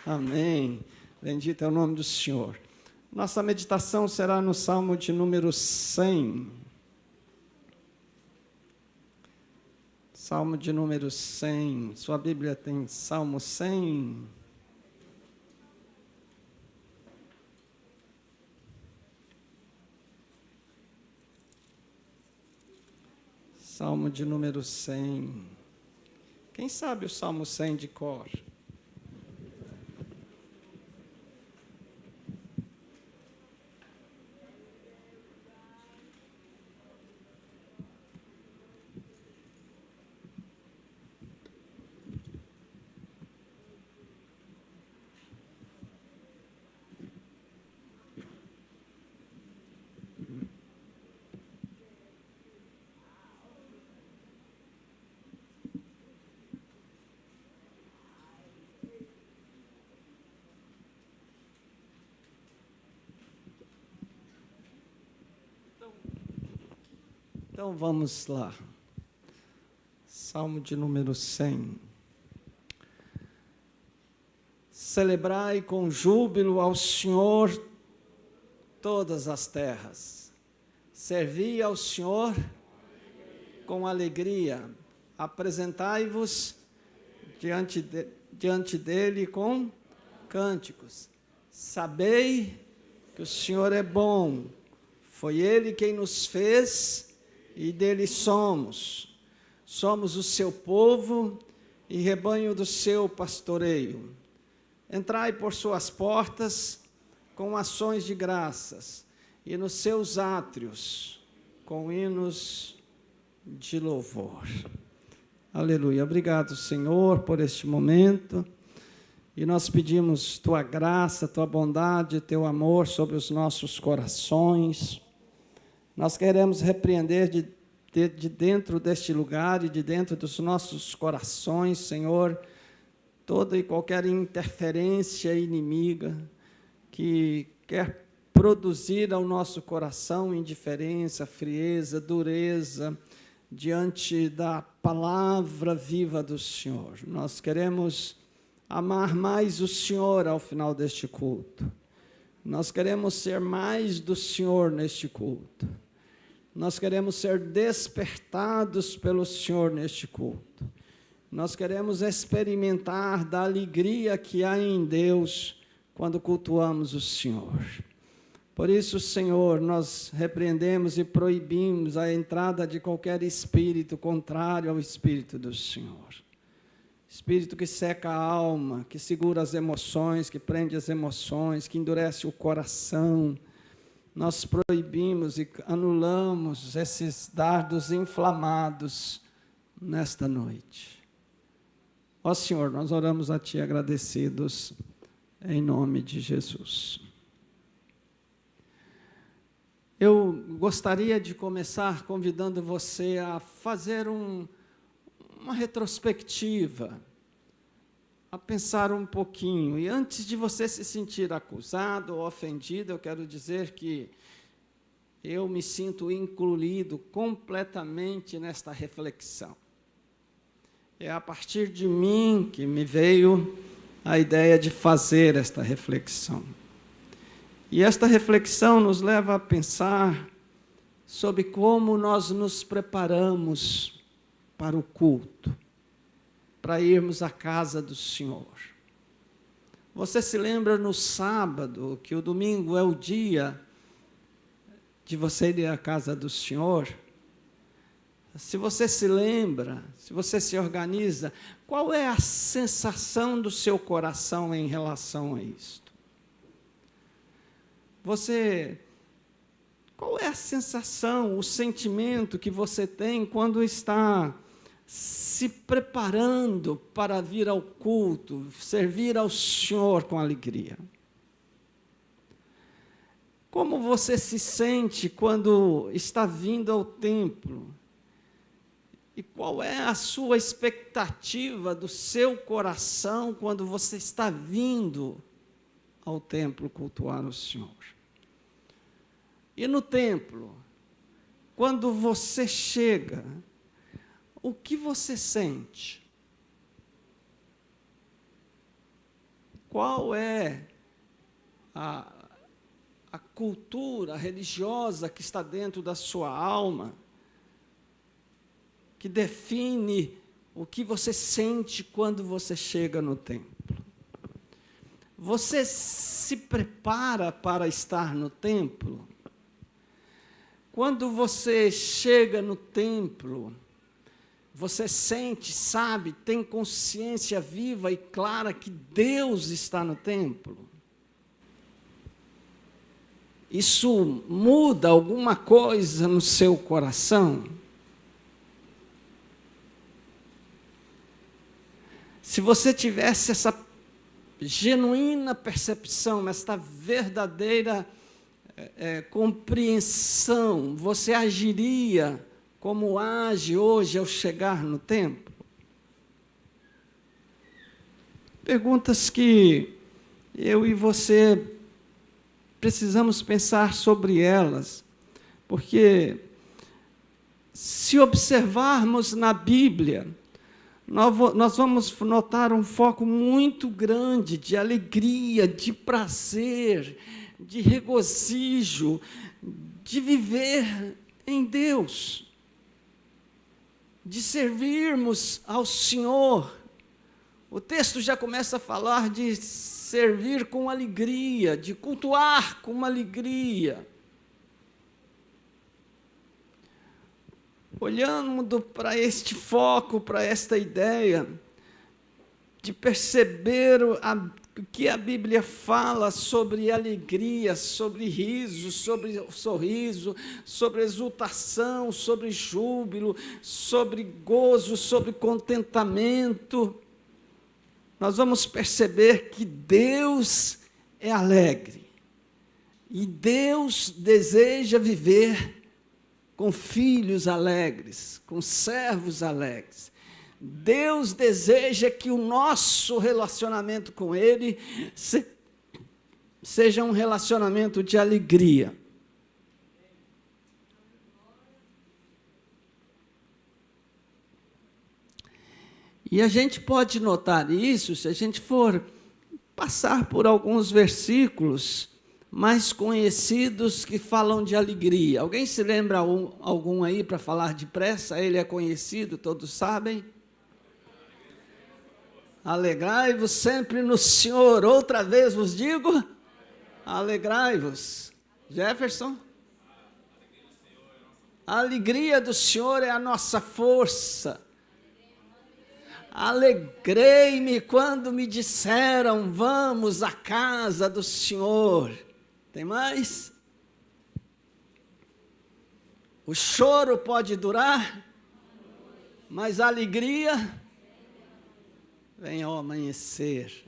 Amém. Bendito é o nome do Senhor. Nossa meditação será no Salmo de número 100. Salmo de número 100. Sua Bíblia tem Salmo 100? Salmo de número 100. Quem sabe o Salmo 100 de cor? Então vamos lá. Salmo de número 100. Celebrai com júbilo ao Senhor todas as terras. Servi ao Senhor com alegria. Apresentai-vos diante dele com cânticos. Sabei que o Senhor é bom. Foi ele quem nos fez e dele somos. Somos o seu povo e rebanho do seu pastoreio. Entrai por suas portas com ações de graças e nos seus átrios com hinos de louvor. Aleluia. Obrigado, Senhor, por este momento. E nós pedimos tua graça, tua bondade, teu amor sobre os nossos corações. Nós queremos repreender de dentro deste lugar e de dentro dos nossos corações, Senhor, toda e qualquer interferência inimiga que quer produzir ao nosso coração indiferença, frieza, dureza, diante da palavra viva do Senhor. Nós queremos amar mais o Senhor ao final deste culto. Nós queremos ser mais do Senhor neste culto. Nós queremos ser despertados pelo Senhor neste culto. Nós queremos experimentar da alegria que há em Deus quando cultuamos o Senhor. Por isso, Senhor, nós repreendemos e proibimos a entrada de qualquer espírito contrário ao Espírito do Senhor. Espírito que seca a alma, que segura as emoções, que prende as emoções, que endurece o coração. Nós proibimos e anulamos esses dardos inflamados nesta noite. Ó Senhor, nós oramos a Ti agradecidos, em nome de Jesus. Eu gostaria de começar convidando você a fazer uma retrospectiva, a pensar um pouquinho. E antes de você se sentir acusado ou ofendido, eu quero dizer que eu me sinto incluído completamente nesta reflexão. É a partir de mim que me veio a ideia de fazer esta reflexão. E esta reflexão nos leva a pensar sobre como nós nos preparamos para o culto, para irmos à casa do Senhor. Você se lembra no sábado, que o domingo é o dia de você ir à casa do Senhor? Se você se lembra, se você se organiza, qual é a sensação do seu coração em relação a isto? Qual é a sensação, o sentimento que você tem quando está se preparando para vir ao culto, servir ao Senhor com alegria? Como você se sente quando está vindo ao templo? E qual é a sua expectativa do seu coração quando você está vindo ao templo cultuar o Senhor? E no templo, quando você chega, o que você sente? qual é a cultura religiosa que está dentro da sua alma, que define o que você sente quando você chega no templo. Você se prepara para estar no templo? Quando você chega no templo, você sente, sabe, tem consciência viva e clara que Deus está no templo? Isso muda alguma coisa no seu coração? Se você tivesse essa genuína percepção, esta verdadeira compreensão, você agiria como age hoje ao chegar no templo? Perguntas que eu e você precisamos pensar sobre elas, porque se observarmos na Bíblia, nós vamos notar um foco muito grande de alegria, de prazer, de regozijo, de viver em Deus, de servirmos ao Senhor. O texto já começa a falar de servir com alegria, de cultuar com alegria. Olhando para este foco, para esta ideia, de perceber o que a Bíblia fala sobre alegria, sobre riso, sobre sorriso, sobre exultação, sobre júbilo, sobre gozo, sobre contentamento, nós vamos perceber que Deus é alegre, e Deus deseja viver com filhos alegres, com servos alegres. Deus deseja que o nosso relacionamento com Ele seja um relacionamento de alegria. E a gente pode notar isso se a gente for passar por alguns versículos mais conhecidos que falam de alegria. Alguém se lembra algum aí para falar depressa? Ele é conhecido, todos sabem? Alegrai-vos sempre no Senhor. Outra vez vos digo, alegrai-vos. Jefferson? A alegria do Senhor é a nossa força. Alegrei-me quando me disseram, vamos à casa do Senhor. Tem mais? O choro pode durar, mas a alegria vem ao amanhecer.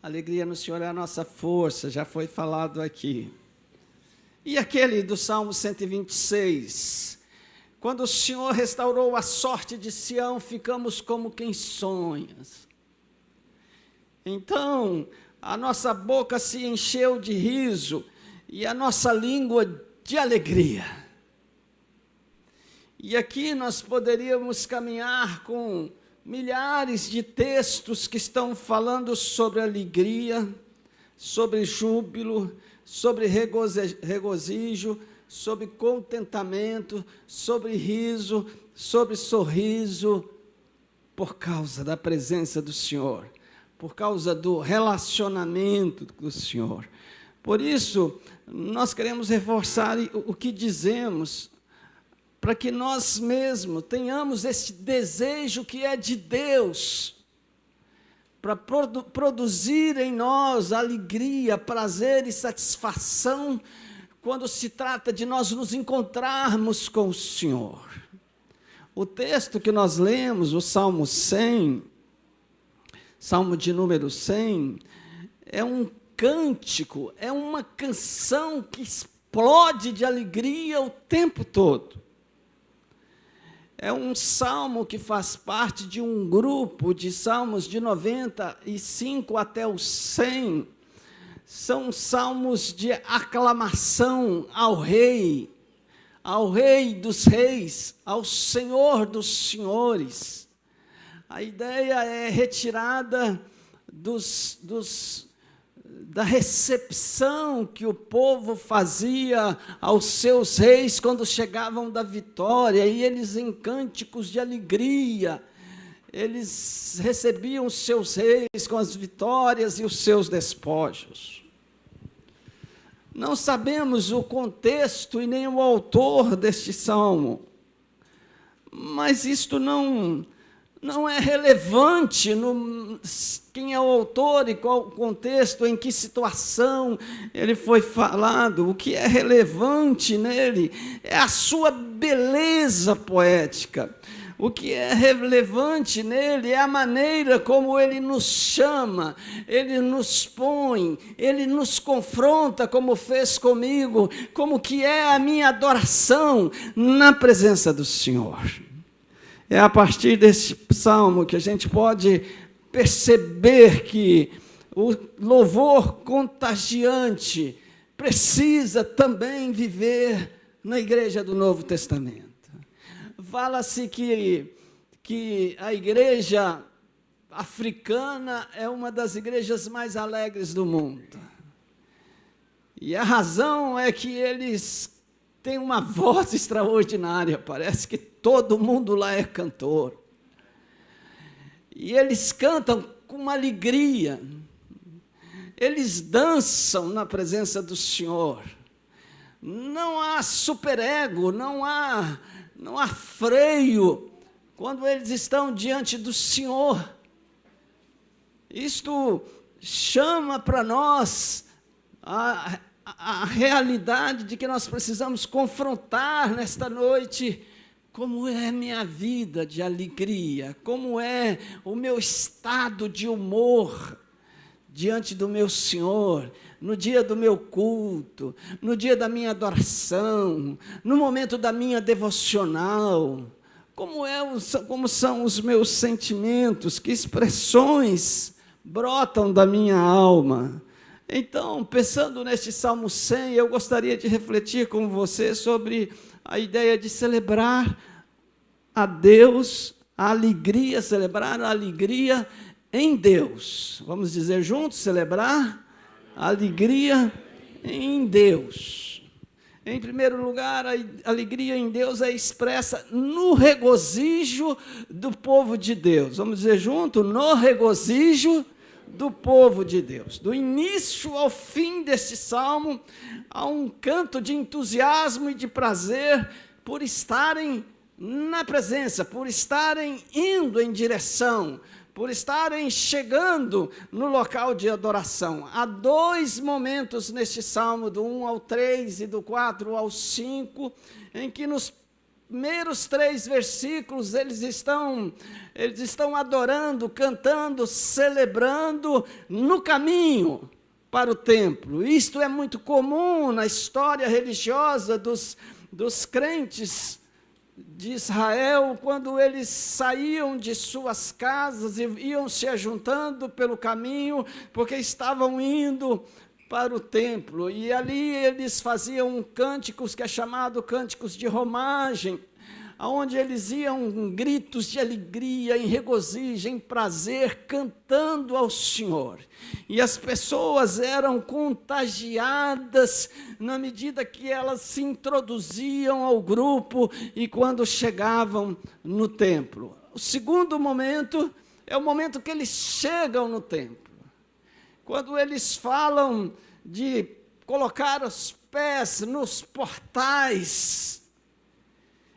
A alegria no Senhor é a nossa força, já foi falado aqui. E aquele do Salmo 126, quando o Senhor restaurou a sorte de Sião, ficamos como quem sonha. Então, a nossa boca se encheu de riso e a nossa língua de alegria. E aqui nós poderíamos caminhar com milhares de textos que estão falando sobre alegria, sobre júbilo, sobre regozijo, sobre contentamento, sobre riso, sobre sorriso, por causa da presença do Senhor, por causa do relacionamento do Senhor. Por isso, nós queremos reforçar o que dizemos, para que nós mesmos tenhamos esse desejo que é de Deus, para produzir em nós alegria, prazer e satisfação, quando se trata de nós nos encontrarmos com o Senhor. O texto que nós lemos, o Salmo 100, Salmo de número 100, é um cântico, é uma canção que explode de alegria o tempo todo. É um salmo que faz parte de um grupo de salmos de 95 até o 100. São salmos de aclamação ao Rei dos Reis, ao Senhor dos Senhores, a ideia é retirada da recepção que o povo fazia aos seus reis quando chegavam da vitória, e eles, em cânticos de alegria, eles recebiam os seus reis com as vitórias e os seus despojos. Não sabemos o contexto e nem o autor deste salmo, mas isto não é relevante quem é o autor e qual o contexto, em que situação ele foi falado. O que é relevante nele é a sua beleza poética. O que é relevante nele é a maneira como ele nos chama, ele nos põe, ele nos confronta, como fez comigo, como que é a minha adoração na presença do Senhor. É a partir desse salmo que a gente pode perceber que o louvor contagiante precisa também viver na igreja do Novo Testamento. Fala-se que a igreja africana é uma das igrejas mais alegres do mundo. E a razão é que eles têm uma voz extraordinária, parece que todo mundo lá é cantor. E eles cantam com uma alegria, eles dançam na presença do Senhor. Não há superego, não há freio quando eles estão diante do Senhor. Isto chama para nós a realidade de que nós precisamos confrontar nesta noite como é minha vida de alegria, como é o meu estado de humor diante do meu Senhor, no dia do meu culto, no dia da minha adoração, no momento da minha devocional, como são os meus sentimentos, que expressões brotam da minha alma. Então, pensando neste Salmo 100, eu gostaria de refletir com você sobre a ideia de celebrar a Deus, a alegria, celebrar a alegria em Deus. Vamos dizer juntos, celebrar a alegria em Deus. Em primeiro lugar, a alegria em Deus é expressa no regozijo do povo de Deus. Vamos dizer junto, no regozijo do povo de Deus. Do início ao fim deste salmo, há um canto de entusiasmo e de prazer por estarem na presença, por estarem indo em direção, por estarem chegando no local de adoração. Há dois momentos neste salmo, do 1 ao 3 e do 4 ao 5, em que nos primeiros 3 versículos eles estão adorando, cantando, celebrando no caminho para o templo. Isto é muito comum na história religiosa dos crentes de Israel, quando eles saíam de suas casas e iam se ajuntando pelo caminho, porque estavam indo para o templo, e ali eles faziam cânticos que é chamado cânticos de romagem, onde eles iam gritos de alegria, em regozijo, em prazer, cantando ao Senhor. E as pessoas eram contagiadas na medida que elas se introduziam ao grupo e quando chegavam no templo. O segundo momento é o momento que eles chegam no templo. Quando eles falam de colocar os pés nos portais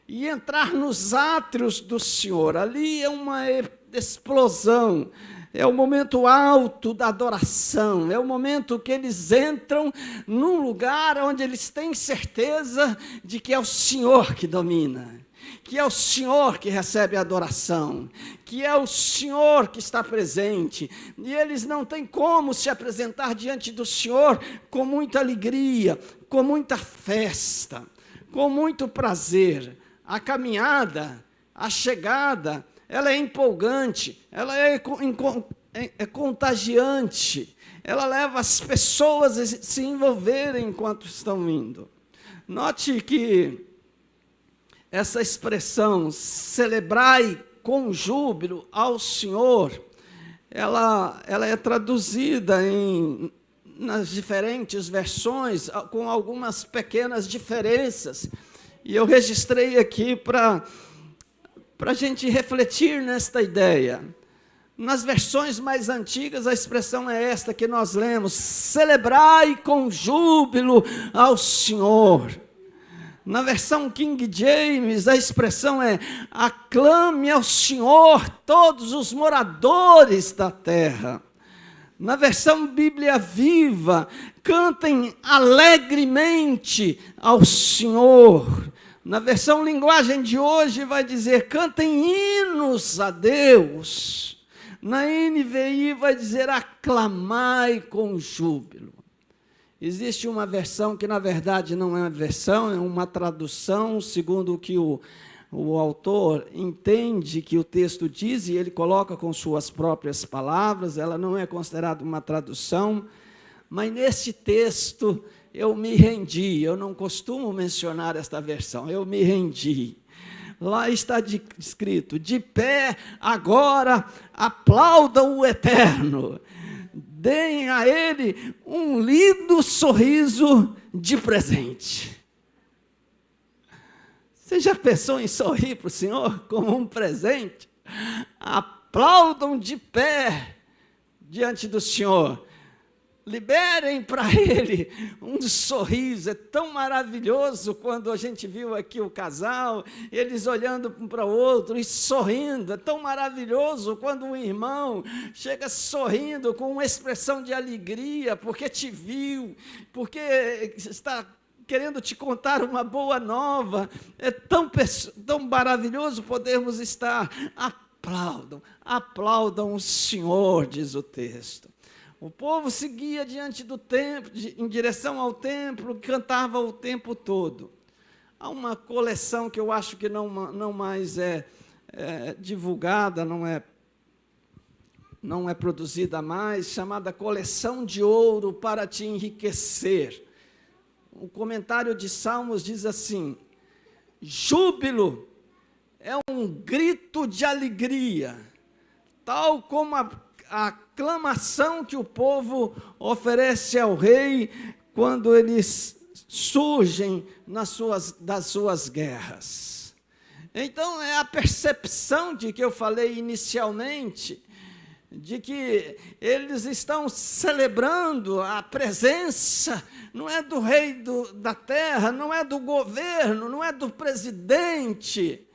e entrar nos átrios do Senhor, ali é uma explosão, é o momento alto da adoração, é o momento que eles entram num lugar onde eles têm certeza de que é o Senhor que domina, que é o Senhor que recebe a adoração, que é o Senhor que está presente, e eles não têm como se apresentar diante do Senhor com muita alegria, com muita festa, com muito prazer. A caminhada, a chegada, ela é empolgante, ela é contagiante, ela leva as pessoas a se envolverem enquanto estão indo. Note que essa expressão, celebrai com júbilo ao Senhor, ela é traduzida nas diferentes versões, com algumas pequenas diferenças. E eu registrei aqui para a gente refletir nesta ideia. Nas versões mais antigas, a expressão é esta que nós lemos: celebrai com júbilo ao Senhor. Na versão King James, a expressão é: aclame ao Senhor todos os moradores da terra. Na versão Bíblia Viva, cantem alegremente ao Senhor. Na versão linguagem de hoje vai dizer: cantem hinos a Deus. Na NVI vai dizer: aclamai com júbilo. Existe uma versão que, na verdade, não é uma versão, é uma tradução, segundo o que o autor entende que o texto diz, e ele coloca com suas próprias palavras. Ela não é considerada uma tradução, mas nesse texto eu me rendi. Eu não costumo mencionar esta versão, eu me rendi. Lá está escrito: de pé agora aplaudam o Eterno, deem a Ele um lindo sorriso de presente. Você já pensou em sorrir para o Senhor como um presente? Aplaudam de pé diante do Senhor. Liberem para Ele um sorriso. É tão maravilhoso quando a gente viu aqui o casal, eles olhando um para o outro e sorrindo. É tão maravilhoso quando um irmão chega sorrindo com uma expressão de alegria, porque te viu, porque está querendo te contar uma boa nova. É tão maravilhoso podermos estar. Aplaudam o Senhor, diz o texto. O povo seguia diante do templo, em direção ao templo, cantava o tempo todo. Há uma coleção que eu acho que não mais é divulgada, não é produzida mais, chamada Coleção de Ouro para te enriquecer. O comentário de Salmos diz assim: júbilo é um grito de alegria, tal como a aclamação que o povo oferece ao rei quando eles surgem das suas guerras. Então, é a percepção de que eu falei inicialmente, de que eles estão celebrando a presença, não é do rei da terra, não é do governo, não é do presidente,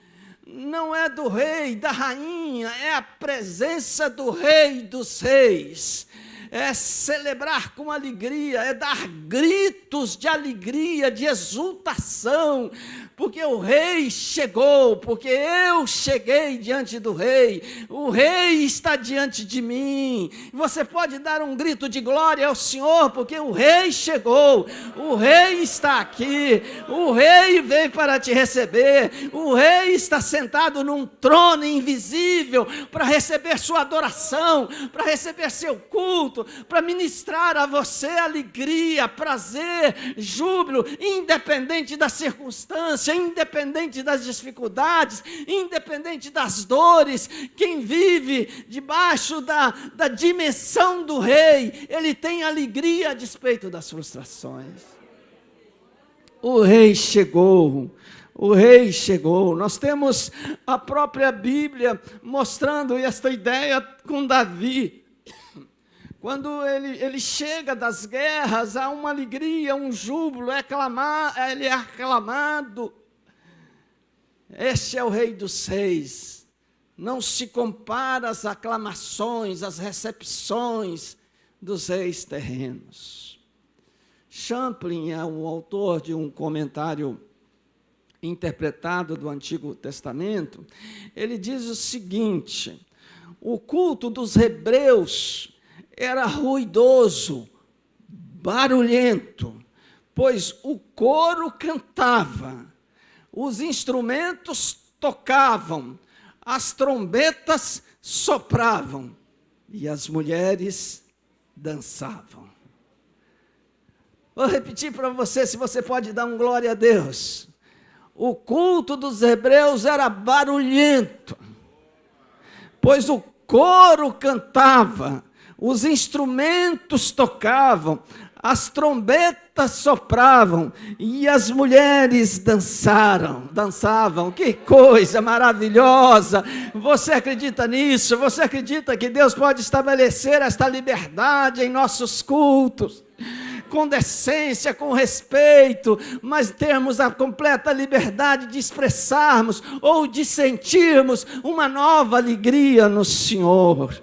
não é do rei, da rainha, é a presença do Rei dos Reis. É celebrar com alegria, é dar gritos de alegria, de exultação, porque o rei chegou, porque eu cheguei diante do rei, o rei está diante de mim. Você pode dar um grito de glória ao Senhor, porque o rei chegou, o rei está aqui, o rei veio para te receber, o rei está sentado num trono invisível para receber sua adoração, para receber seu culto, para ministrar a você alegria, prazer, júbilo, independente da circunstância, independente das dificuldades, independente das dores. Quem vive debaixo da dimensão do rei, ele tem alegria a despeito das frustrações. O rei chegou. O rei chegou. Nós temos a própria Bíblia mostrando esta ideia com Davi. Quando ele chega das guerras, há uma alegria, um júbilo, ele é aclamado. Este é o Rei dos Reis. Não se compara às aclamações, às recepções dos reis terrenos. Champlin é o autor de um comentário interpretado do Antigo Testamento. Ele diz o seguinte: o culto dos hebreus era ruidoso, barulhento, pois o coro cantava, os instrumentos tocavam, as trombetas sopravam e as mulheres dançavam. Vou repetir para você, se você pode dar um glória a Deus. O culto dos hebreus era barulhento, pois o coro cantava, os instrumentos tocavam, as trombetas sopravam e as mulheres dançavam. Que coisa maravilhosa! Você acredita nisso? Você acredita que Deus pode estabelecer esta liberdade em nossos cultos? Com decência, com respeito, mas termos a completa liberdade de expressarmos ou de sentirmos uma nova alegria no Senhor.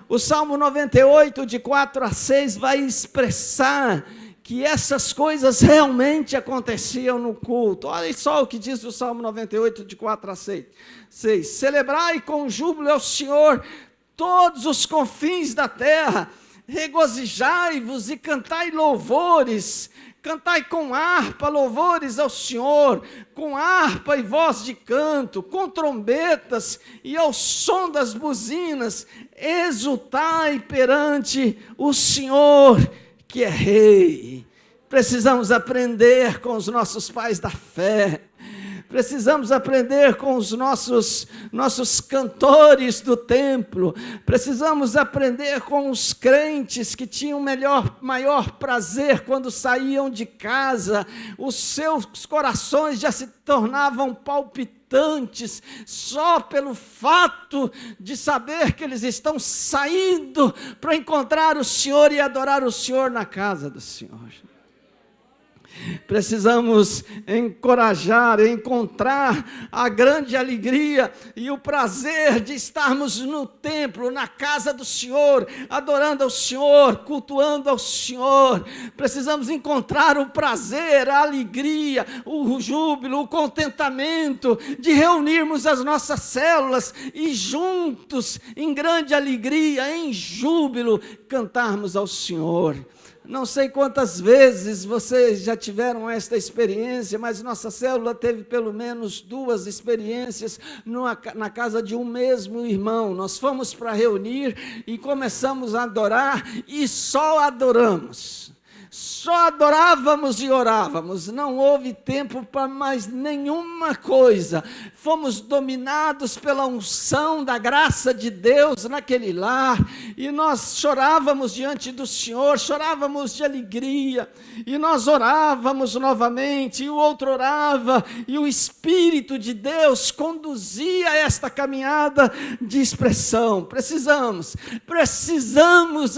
O Salmo 98, de 4 a 6, vai expressar que essas coisas realmente aconteciam no culto. Olha só o que diz o Salmo 98, de 4 a 6. Celebrai com júbilo ao Senhor todos os confins da terra, regozijai-vos e cantai louvores, cantai com harpa louvores ao Senhor, com harpa e voz de canto, com trombetas e ao som das buzinas, exultai perante o Senhor que é Rei. Precisamos aprender com os nossos pais da fé, precisamos aprender com os nossos cantores do templo, precisamos aprender com os crentes que tinham maior prazer quando saíam de casa, os seus corações já se tornavam palpitantes, só pelo fato de saber que eles estão saindo para encontrar o Senhor e adorar o Senhor na casa do Senhor. Precisamos encontrar a grande alegria e o prazer de estarmos no templo, na casa do Senhor, adorando ao Senhor, cultuando ao Senhor. Precisamos encontrar o prazer, a alegria, o júbilo, o contentamento de reunirmos as nossas células e juntos, em grande alegria, em júbilo, cantarmos ao Senhor. Não sei quantas vezes vocês já tiveram esta experiência, mas nossa célula teve pelo menos 2 experiências na casa de um mesmo irmão. Nós fomos para reunir e começamos a adorar e só adoramos. Só adorávamos e orávamos, não houve tempo para mais nenhuma coisa. Fomos dominados pela unção da graça de Deus naquele lar, e nós chorávamos diante do Senhor, chorávamos de alegria, e nós orávamos novamente, e o outro orava, e o Espírito de Deus conduzia esta caminhada de expressão. Precisamos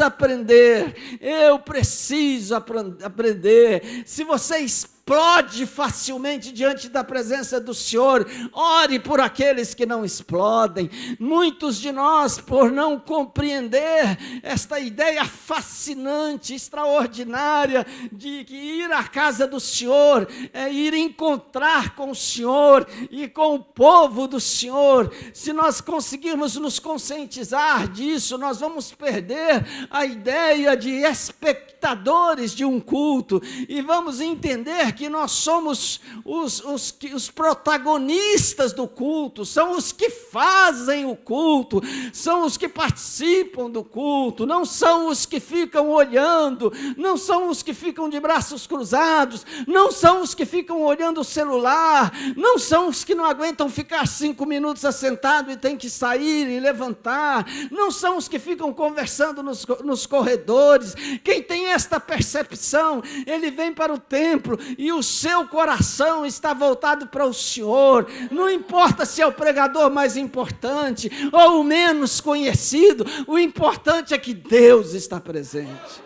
aprender, eu preciso aprender. Se você explode facilmente diante da presença do Senhor, ore por aqueles que não explodem. Muitos de nós, por não compreender esta ideia fascinante, extraordinária, de que ir à casa do Senhor é ir encontrar com o Senhor e com o povo do Senhor. Se nós conseguirmos nos conscientizar disso, nós vamos perder a ideia de espectadores de um culto e vamos entender que nós somos os protagonistas do culto, são os que fazem o culto, são os que participam do culto, não são os que ficam olhando, não são os que ficam de braços cruzados, não são os que ficam olhando o celular, não são os que não aguentam ficar 5 minutos assentado e tem que sair e levantar, não são os que ficam conversando nos corredores. Quem tem esta percepção, ele vem para o templo e o seu coração está voltado para o Senhor. Não importa se é o pregador mais importante ou o menos conhecido, o importante é que Deus está presente.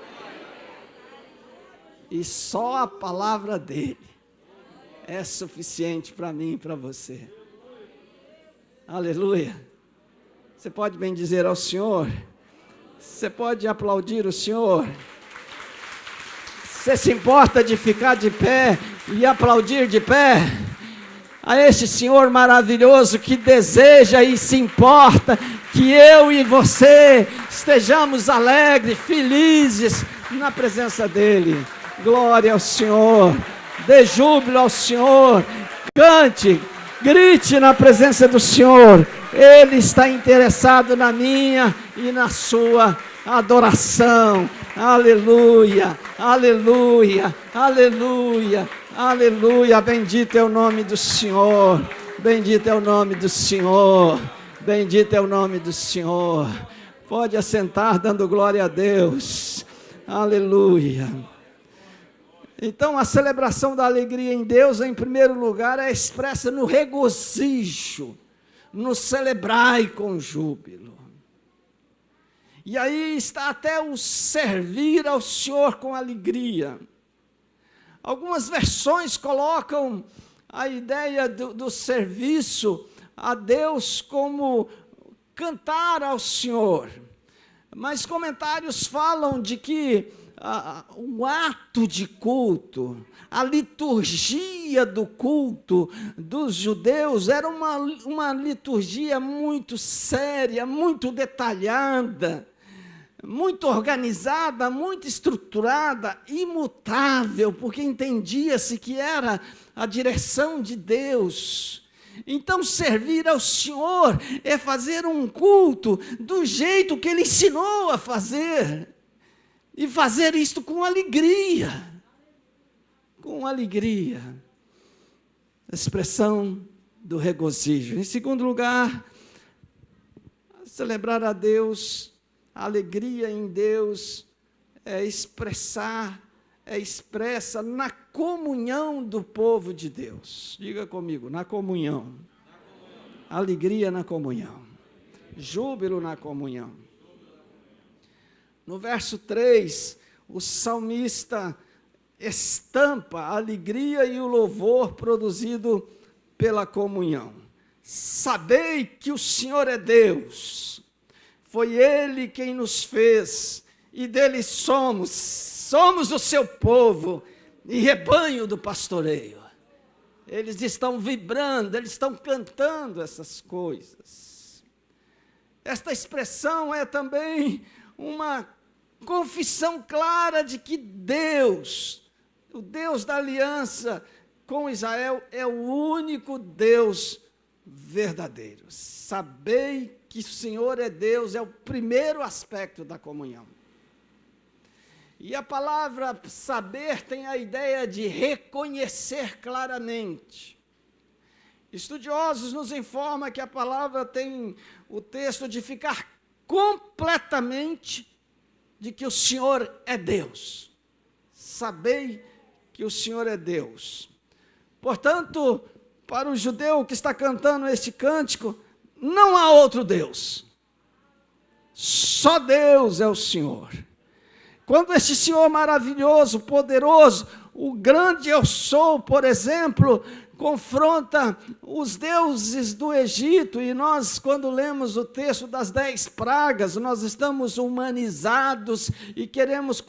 E só a palavra dele é suficiente para mim e para você. Aleluia. Você pode bendizer ao Senhor? Você pode aplaudir o Senhor? Você se importa de ficar de pé e aplaudir de pé a este Senhor maravilhoso que deseja e se importa que eu e você estejamos alegres, felizes na presença dEle? Glória ao Senhor, dê júbilo ao Senhor, cante, grite na presença do Senhor. Ele está interessado na minha e na sua adoração. Aleluia, aleluia, aleluia, aleluia. Bendito é o nome do Senhor, bendito é o nome do Senhor, Bendito é o nome do Senhor. Pode assentar dando glória a Deus. Aleluia. Então, a celebração da alegria em Deus, em primeiro lugar, é expressa no regozijo, no celebrai com júbilo. E aí está até o servir ao Senhor com alegria. Algumas versões colocam a ideia do serviço a Deus como cantar ao Senhor. Mas comentários falam de que o ato de culto, a liturgia do culto dos judeus era uma liturgia muito séria, muito detalhada, muito organizada, muito estruturada, imutável, porque entendia-se que era a direção de Deus. Então, servir ao Senhor é fazer um culto do jeito que Ele ensinou a fazer. E fazer isto com alegria. Com alegria. Expressão do regozijo. Em segundo lugar, celebrar a Deus, a alegria em Deus é expressa na comunhão do povo de Deus. Diga comigo, na comunhão. Alegria na comunhão. Júbilo na comunhão. No verso 3, o salmista estampa a alegria e o louvor produzido pela comunhão. Sabei que o Senhor é Deus, foi Ele quem nos fez, e dele somos o seu povo e rebanho do pastoreio. Eles estão vibrando, eles estão cantando essas coisas. Esta expressão é também uma confissão clara de que Deus, o Deus da aliança com Israel, é o único Deus verdadeiro. Sabei que o Senhor é Deus, é o primeiro aspecto da comunhão. E a palavra saber tem a ideia de reconhecer claramente. Estudiosos nos informam que a palavra tem o texto de ficar completamente de que o Senhor é Deus. Sabei que o Senhor é Deus. Portanto, para o judeu que está cantando este cântico, não há outro Deus. Só Deus é o Senhor. Quando este Senhor maravilhoso, poderoso, o grande eu sou, por exemplo, confronta os deuses do Egito, e nós, quando lemos o texto das 10 pragas, nós estamos humanizados e queremos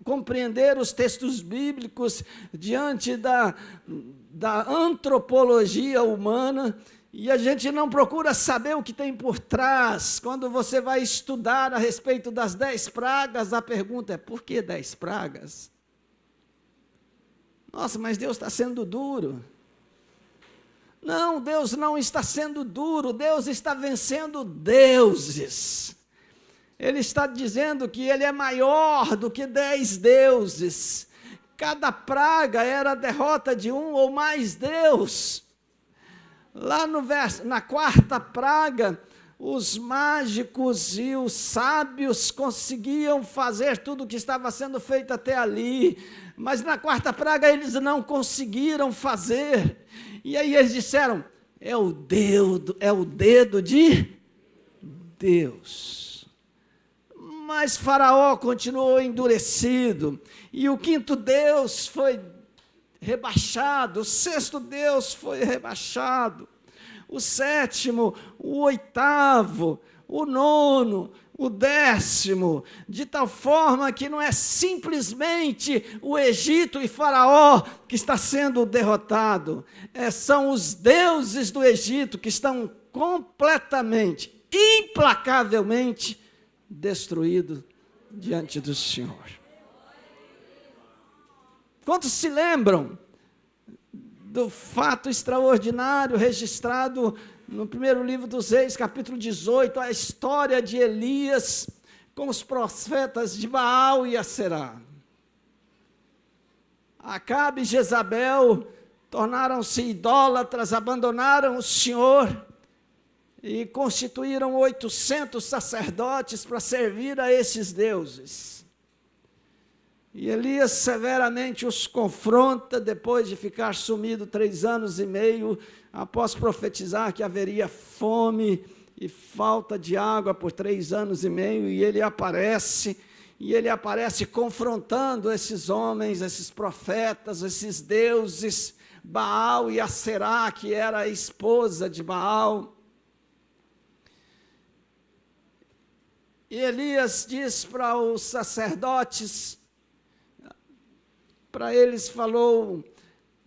compreender os textos bíblicos diante da antropologia humana, e a gente não procura saber o que tem por trás. Quando você vai estudar a respeito das 10 pragas, a pergunta é: por que 10 pragas? Nossa, mas Deus está sendo duro. Não, Deus não está sendo duro, Deus está vencendo deuses. Ele está dizendo que Ele é maior do que 10 deuses. Cada praga era a derrota de um ou mais Deus. Lá na 4ª praga, os mágicos e os sábios conseguiam fazer tudo o que estava sendo feito até ali, mas na 4ª praga eles não conseguiram fazer, e aí eles disseram: é o dedo de Deus. Mas Faraó continuou endurecido, e o 5º Deus foi rebaixado, o 6º Deus foi rebaixado, o 7º, o 8º, o 9º, o 10º, de tal forma que não é simplesmente o Egito e Faraó que está sendo derrotado, são os deuses do Egito que estão completamente, implacavelmente destruídos diante do Senhor. Quantos se lembram do fato extraordinário registrado no primeiro livro dos Reis, capítulo 18, a história de Elias com os profetas de Baal e Aserá? Acabe e Jezabel tornaram-se idólatras, abandonaram o Senhor, e constituíram 800 sacerdotes para servir a esses deuses. E Elias severamente os confronta, depois de ficar sumido 3 anos e meio, após profetizar que haveria fome e falta de água por 3 anos e meio, e ele aparece confrontando esses homens, esses profetas, esses deuses, Baal e Aserá, que era a esposa de Baal. E Elias diz para os sacerdotes, para eles falou: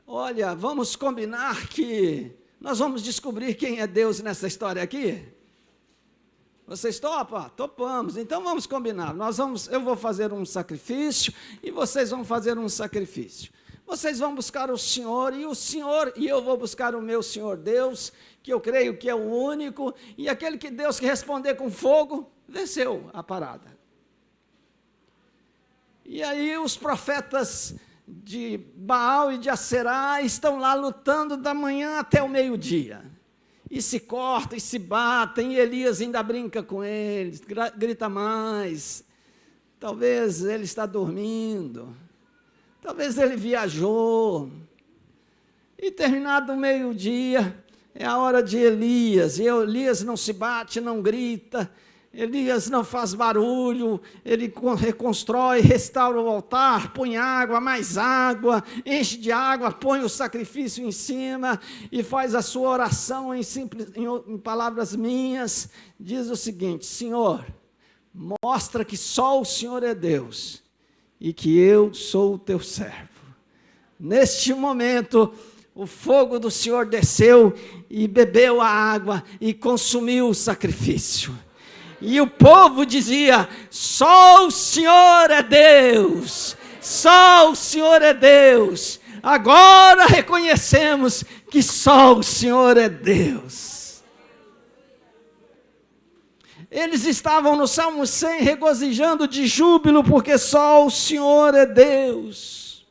olha, vamos combinar que nós vamos descobrir quem é Deus nessa história aqui. Vocês topam? Topamos. Então vamos combinar. Eu vou fazer um sacrifício e vocês vão fazer um sacrifício. Vocês vão buscar o Senhor e eu vou buscar o meu Senhor Deus, que eu creio que é o único, e aquele que Deus que responder com fogo, venceu a parada. E aí os profetas de Baal e de Aserá estão lá lutando da manhã até o meio-dia. E se cortam, e se batem, e Elias ainda brinca com eles, grita mais. Talvez ele está dormindo, talvez ele viajou. E terminado o meio-dia, é a hora de Elias, e Elias não se bate, não grita, Elias não faz barulho, ele reconstrói, restaura o altar, põe água, mais água, enche de água, põe o sacrifício em cima e faz a sua oração em palavras minhas. Diz o seguinte: Senhor, mostra que só o Senhor é Deus e que eu sou o teu servo. Neste momento, o fogo do Senhor desceu e bebeu a água e consumiu o sacrifício. E o povo dizia: só o Senhor é Deus, só o Senhor é Deus. Agora reconhecemos que só o Senhor é Deus. Eles estavam no Salmo 100 regozijando de júbilo, porque só o Senhor é Deus.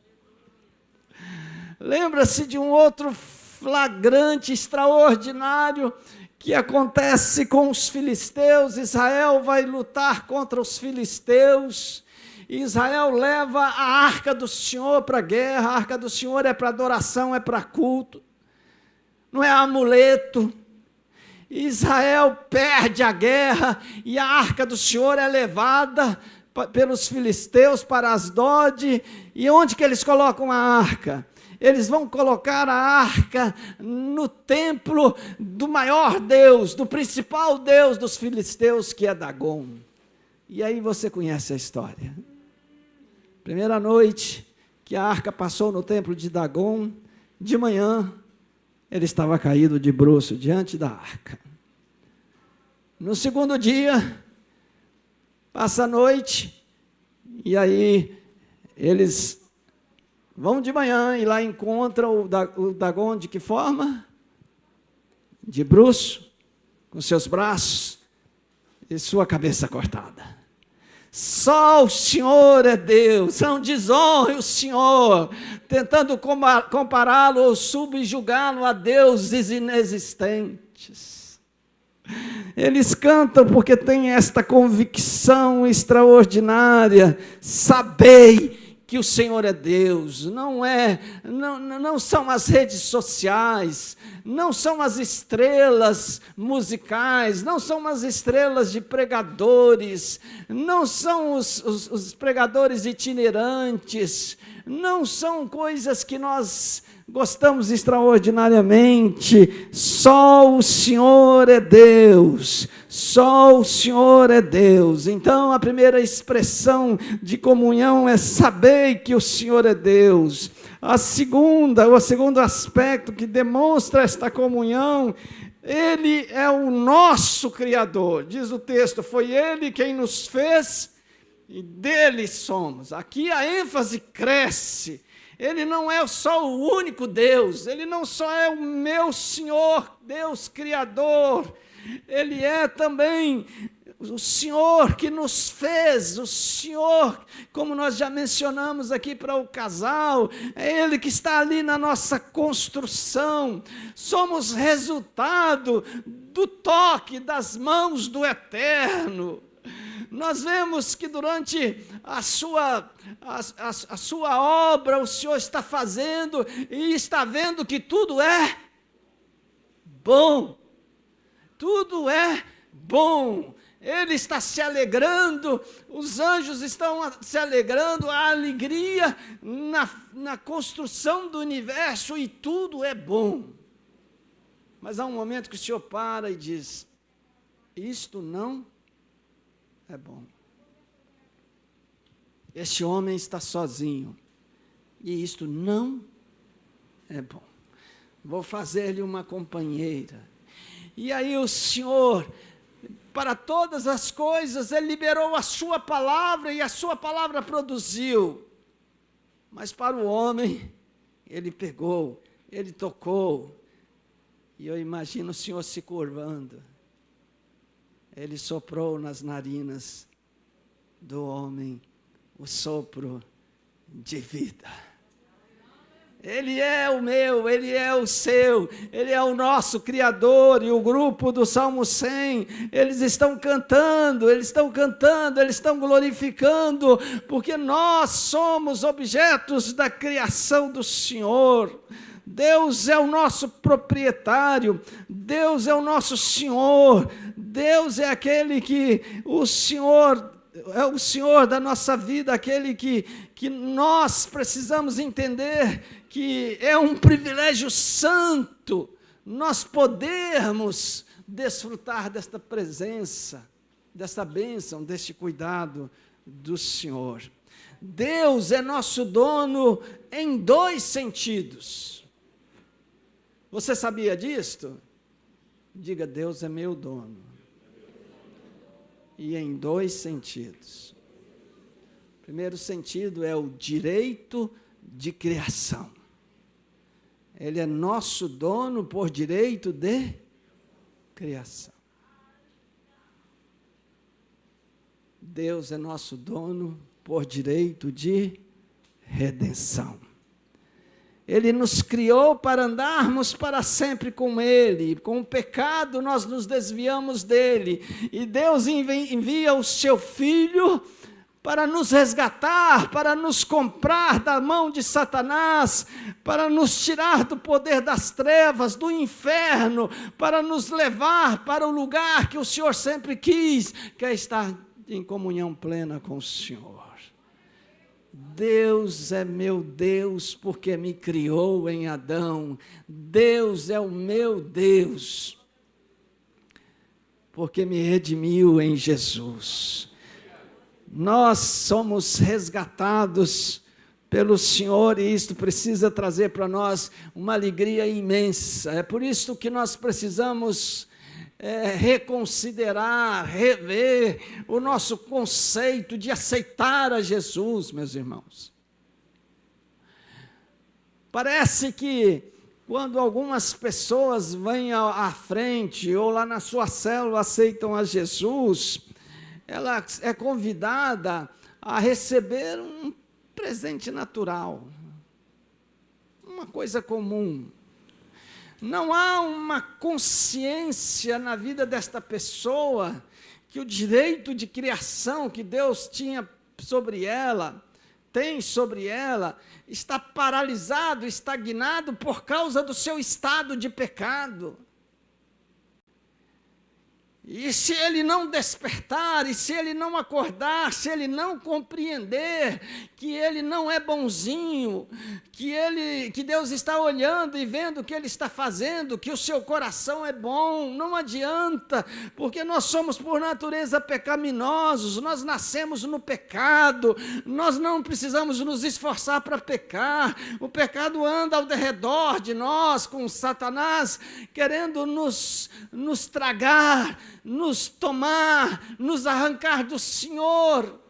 Lembra-se de um outro flagrante, extraordinário, que acontece com os filisteus. Israel vai lutar contra os filisteus, e Israel leva a arca do Senhor para a guerra. A arca do Senhor é para adoração, é para culto, não é amuleto. Israel perde a guerra, e a arca do Senhor é levada pelos filisteus para Asdod. E onde que eles colocam a arca? Eles vão colocar a arca no templo do maior Deus, do principal Deus dos filisteus, que é Dagom. E aí você conhece a história. Primeira noite que a arca passou no templo de Dagom, de manhã ele estava caído de bruço diante da arca. No segundo dia, passa a noite, e aí eles vão de manhã e lá encontram o Dagom de que forma? De bruço, com seus braços e sua cabeça cortada. Só o Senhor é Deus, não desonre o Senhor, tentando compará-lo ou subjugá-lo a deuses inexistentes. Eles cantam porque têm esta convicção extraordinária: sabei que o Senhor é Deus. Não são as redes sociais, não são as estrelas musicais, não são as estrelas de pregadores, não são os pregadores itinerantes, não são coisas que nós gostamos extraordinariamente. Só o Senhor é Deus, só o Senhor é Deus. Então a primeira expressão de comunhão é saber que o Senhor é Deus. O segundo aspecto que demonstra esta comunhão: Ele é o nosso Criador. Diz o texto: foi Ele quem nos fez e dele somos. Aqui a ênfase cresce. Ele não é só o único Deus, Ele não só é o meu Senhor, Deus Criador, Ele é também o Senhor que nos fez, o Senhor, como nós já mencionamos aqui para o casal, é Ele que está ali na nossa construção. Somos resultado do toque das mãos do Eterno. Nós vemos que durante a sua obra o Senhor está fazendo e está vendo que tudo é bom. Tudo é bom. Ele está se alegrando, os anjos estão se alegrando, a alegria na construção do universo e tudo é bom. Mas há um momento que o Senhor para e diz: isto não é bom. Este homem está sozinho e isto não é bom. Vou fazer-lhe uma companheira. E aí o Senhor, para todas as coisas, Ele liberou a sua palavra e a sua palavra produziu. Mas para o homem, Ele pegou, Ele tocou. E eu imagino o Senhor se curvando. Ele soprou nas narinas do homem o sopro de vida. Ele é o meu, Ele é o seu, Ele é o nosso Criador. E o grupo do Salmo 100, eles estão cantando, eles estão glorificando, porque nós somos objetos da criação do Senhor. Deus é o nosso proprietário, Deus é o nosso Senhor, Deus é aquele que o Senhor... é o Senhor da nossa vida, aquele que nós precisamos entender que é um privilégio santo nós podermos desfrutar desta presença, desta bênção, deste cuidado do Senhor. Deus é nosso dono em 2 sentidos. Você sabia disto? Diga: Deus é meu dono. E em 2 sentidos. O primeiro sentido é o direito de criação. Ele é nosso dono por direito de criação. Deus é nosso dono por direito de redenção. Ele nos criou para andarmos para sempre com Ele. Com o pecado nós nos desviamos dele. E Deus envia o seu Filho para nos resgatar, para nos comprar da mão de Satanás, para nos tirar do poder das trevas, do inferno, para nos levar para o lugar que o Senhor sempre quis, que é estar em comunhão plena com o Senhor. Deus é meu Deus porque me criou em Adão. Deus é o meu Deus porque me redimiu em Jesus. Nós somos resgatados pelo Senhor e isto precisa trazer para nós uma alegria imensa. É por isso que nós precisamos reconsiderar, rever o nosso conceito de aceitar a Jesus, meus irmãos. Parece que quando algumas pessoas vêm à frente ou lá na sua célula aceitam a Jesus, ela é convidada a receber um presente natural, uma coisa comum. Não há uma consciência na vida desta pessoa que o direito de criação que Deus tinha sobre ela, tem sobre ela, está paralisado, estagnado por causa do seu estado de pecado. E se ele não despertar, e se ele não acordar, se ele não compreender que ele não é bonzinho, que Deus está olhando e vendo o que ele está fazendo, que o seu coração é bom, não adianta, porque nós somos por natureza pecaminosos, nós nascemos no pecado, nós não precisamos nos esforçar para pecar, o pecado anda ao redor de nós, com Satanás, querendo nos tragar, nos tomar, nos arrancar do Senhor.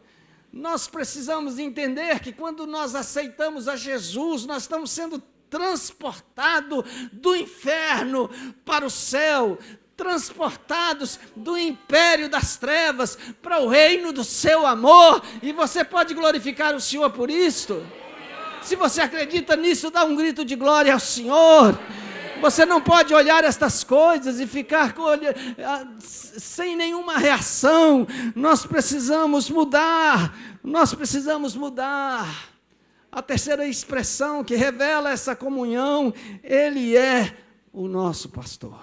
Nós precisamos entender que quando nós aceitamos a Jesus, nós estamos sendo transportados do inferno para o céu, transportados do império das trevas para o reino do seu amor, e você pode glorificar o Senhor por isto? Se você acredita nisso, dá um grito de glória ao Senhor. Você não pode olhar estas coisas e ficar sem nenhuma reação. Nós precisamos mudar. Nós precisamos mudar. A terceira expressão que revela essa comunhão, Ele é o nosso pastor.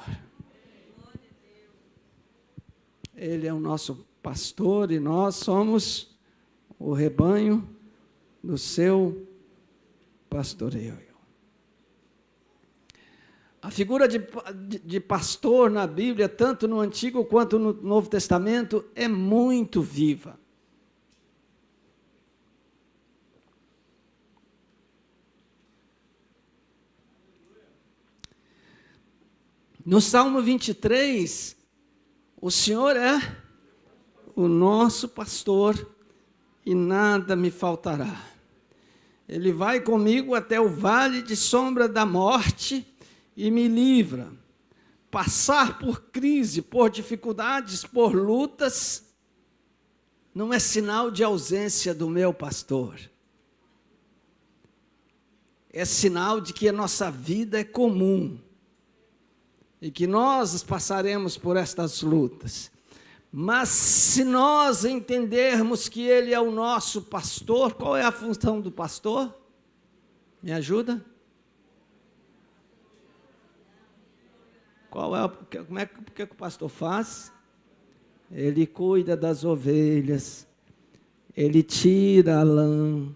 Ele é o nosso pastor e nós somos o rebanho do seu pastoreio. A figura de pastor na Bíblia, tanto no Antigo quanto no Novo Testamento, é muito viva. No Salmo 23, o Senhor é o nosso pastor e nada me faltará. Ele vai comigo até o vale de sombra da morte e me livra. Passar por crise, por dificuldades, por lutas, não é sinal de ausência do meu pastor. É sinal de que a nossa vida é comum e que nós passaremos por estas lutas. Mas se nós entendermos que Ele é o nosso pastor, qual é a função do pastor? Me ajuda? O que o pastor faz? Ele cuida das ovelhas, ele tira a lã,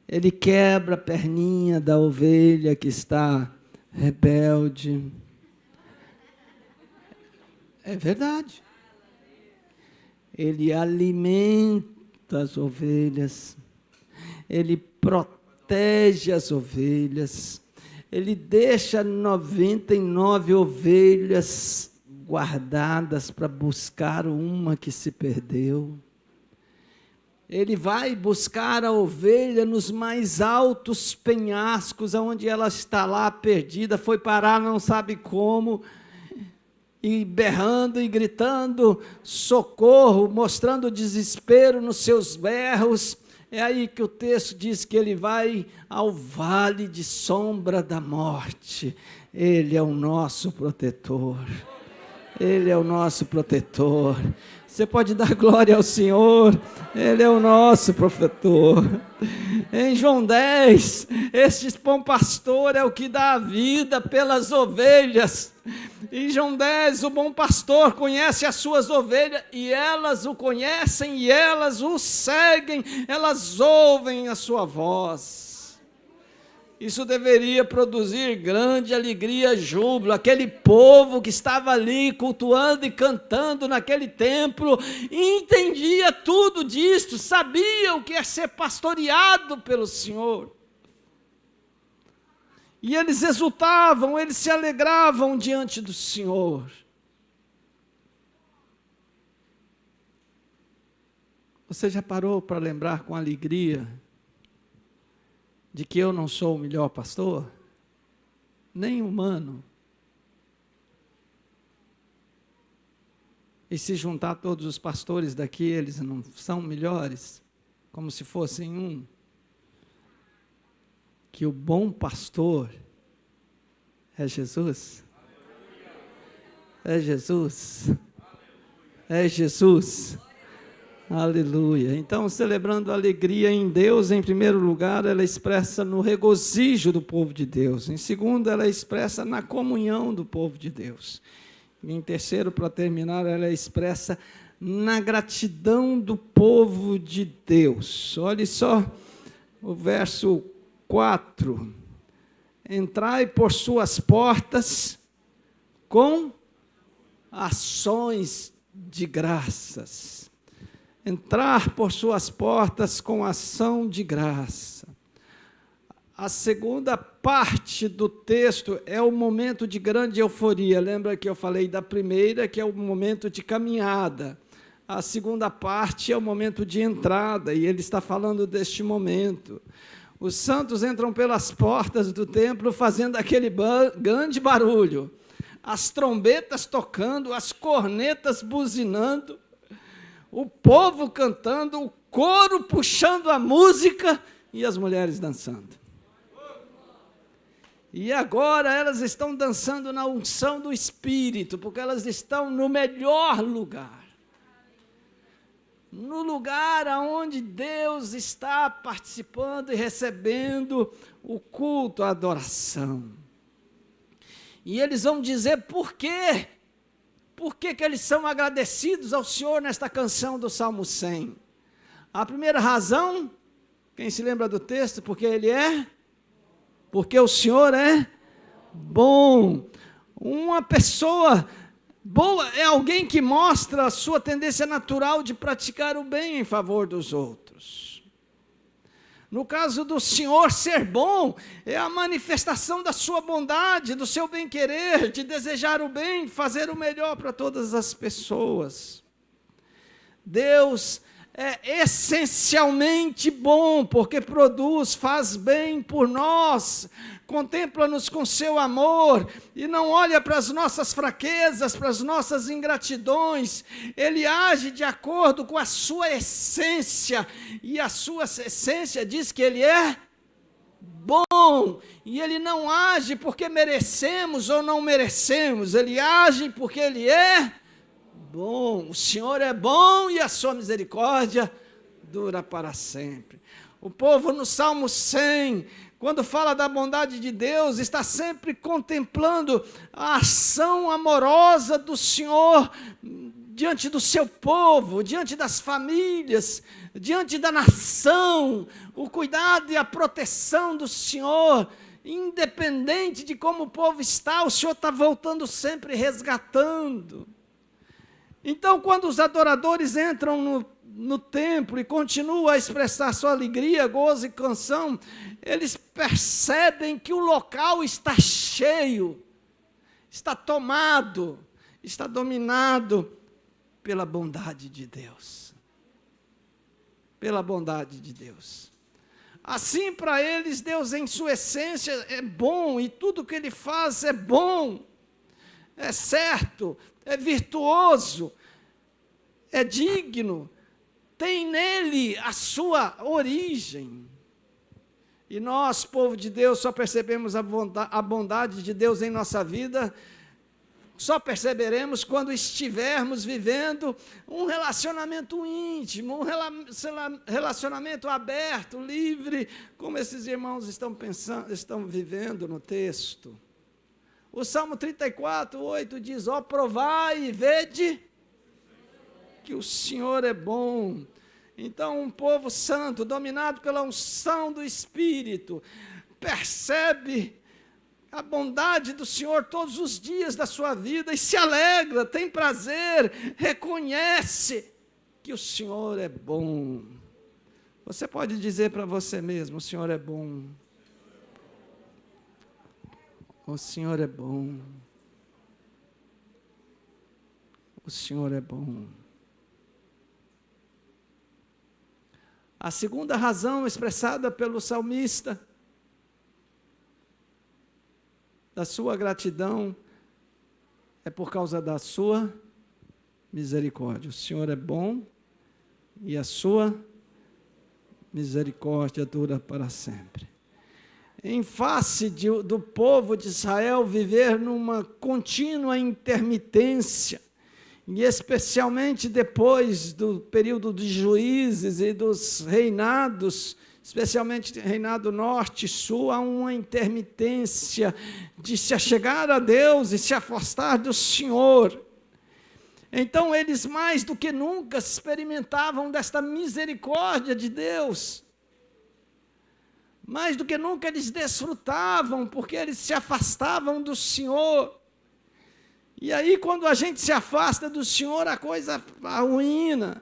ele quebra a perninha da ovelha que está rebelde. É verdade. Ele alimenta as ovelhas, ele protege as ovelhas, ele deixa 99 ovelhas guardadas para buscar uma que se perdeu. Ele vai buscar a ovelha nos mais altos penhascos, onde ela está lá perdida, foi parar não sabe como, e berrando e gritando socorro, mostrando desespero nos seus berros. É aí que o texto diz que ele vai ao vale de sombra da morte. Ele é o nosso protetor. Ele é o nosso protetor. Você pode dar glória ao Senhor. Ele é o nosso protetor. Em João 10, este bom pastor é o que dá a vida pelas ovelhas. Em João 10, o bom pastor conhece as suas ovelhas e elas o conhecem e elas o seguem, elas ouvem a sua voz. Isso deveria produzir grande alegria, júbilo. Aquele povo que estava ali cultuando e cantando naquele templo, entendia tudo disso, sabia o que é ser pastoreado pelo Senhor. E eles exultavam, eles se alegravam diante do Senhor. Você já parou para lembrar com alegria de que eu não sou o melhor pastor? Nem humano. E se juntar todos os pastores daqui, eles não são melhores? Como se fossem um? Que o bom pastor é Jesus. É Jesus. É Jesus. Aleluia. Então, celebrando a alegria em Deus, em primeiro lugar, ela é expressa no regozijo do povo de Deus. Em segundo, ela é expressa na comunhão do povo de Deus. E em terceiro, para terminar, ela é expressa na gratidão do povo de Deus. Olhe só o verso 4. Entrai por suas portas com ações de graças. Entrar por suas portas com ação de graça. A segunda parte do texto é o momento de grande euforia. Lembra que eu falei da primeira, que é o momento de caminhada. A segunda parte é o momento de entrada, e ele está falando deste momento. Os santos entram pelas portas do templo fazendo aquele grande barulho. As trombetas tocando, as cornetas buzinando, o povo cantando, o coro puxando a música e as mulheres dançando. E agora elas estão dançando na unção do Espírito, porque elas estão no melhor lugar. No lugar onde Deus está participando e recebendo o culto, a adoração. E eles vão dizer por quê? Por que eles são agradecidos ao Senhor nesta canção do Salmo 100? A primeira razão, quem se lembra do texto, porque o Senhor é bom. Uma pessoa boa é alguém que mostra a sua tendência natural de praticar o bem em favor dos outros. No caso do Senhor ser bom, é a manifestação da sua bondade, do seu bem-querer, de desejar o bem, fazer o melhor para todas as pessoas. Deus é essencialmente bom, porque produz, faz bem por nós, contempla-nos com seu amor, e não olha para as nossas fraquezas, para as nossas ingratidões. Ele age de acordo com a sua essência, e a sua essência diz que Ele é bom, e Ele não age porque merecemos ou não merecemos, Ele age porque Ele é bom. O Senhor é bom e a sua misericórdia dura para sempre. O povo no Salmo 100, quando fala da bondade de Deus, está sempre contemplando a ação amorosa do Senhor diante do seu povo, diante das famílias, diante da nação, o cuidado e a proteção do Senhor. Independente de como o povo está, o Senhor está voltando sempre, resgatando. Então, quando os adoradores entram no templo e continuam a expressar sua alegria, gozo e canção, eles percebem que o local está cheio, está tomado, está dominado pela bondade de Deus. Pela bondade de Deus. Assim, para eles, Deus em sua essência é bom, e tudo que Ele faz é bom, é certo, é virtuoso, é digno, tem nele a sua origem. E nós, povo de Deus, só percebemos a bondade de Deus em nossa vida, só perceberemos quando estivermos vivendo um relacionamento íntimo, um relacionamento aberto, livre, como esses irmãos estão vivendo no texto. O Salmo 34, 8 diz: ó, provai e vede que o Senhor é bom. Então, um povo santo, dominado pela unção do Espírito, percebe a bondade do Senhor todos os dias da sua vida e se alegra, tem prazer, reconhece que o Senhor é bom. Você pode dizer para você mesmo: o Senhor é bom. O Senhor é bom. O Senhor é bom. A segunda razão expressada pelo salmista da sua gratidão é por causa da sua misericórdia. O Senhor é bom e a sua misericórdia dura para sempre. Em face do povo de Israel viver numa contínua intermitência, e especialmente depois do período de juízes e dos reinados, especialmente reinado norte e sul, há uma intermitência de se achegar a Deus e se afastar do Senhor. Então eles mais do que nunca experimentavam desta misericórdia de Deus. Mais do que nunca eles desfrutavam, porque eles se afastavam do Senhor. E aí, quando a gente se afasta do Senhor, a coisa arruína.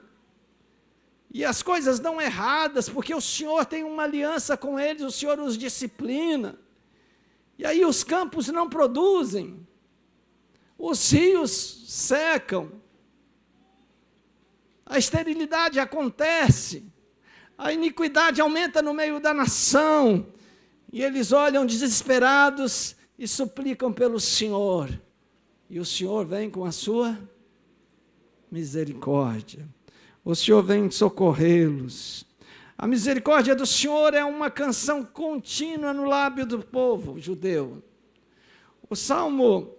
E as coisas dão erradas, porque o Senhor tem uma aliança com eles, o Senhor os disciplina. E aí os campos não produzem, os rios secam, a esterilidade acontece, a iniquidade aumenta no meio da nação, e eles olham desesperados e suplicam pelo Senhor. E o Senhor vem com a sua misericórdia. O Senhor vem socorrê-los. A misericórdia do Senhor é uma canção contínua no lábio do povo judeu. O Salmo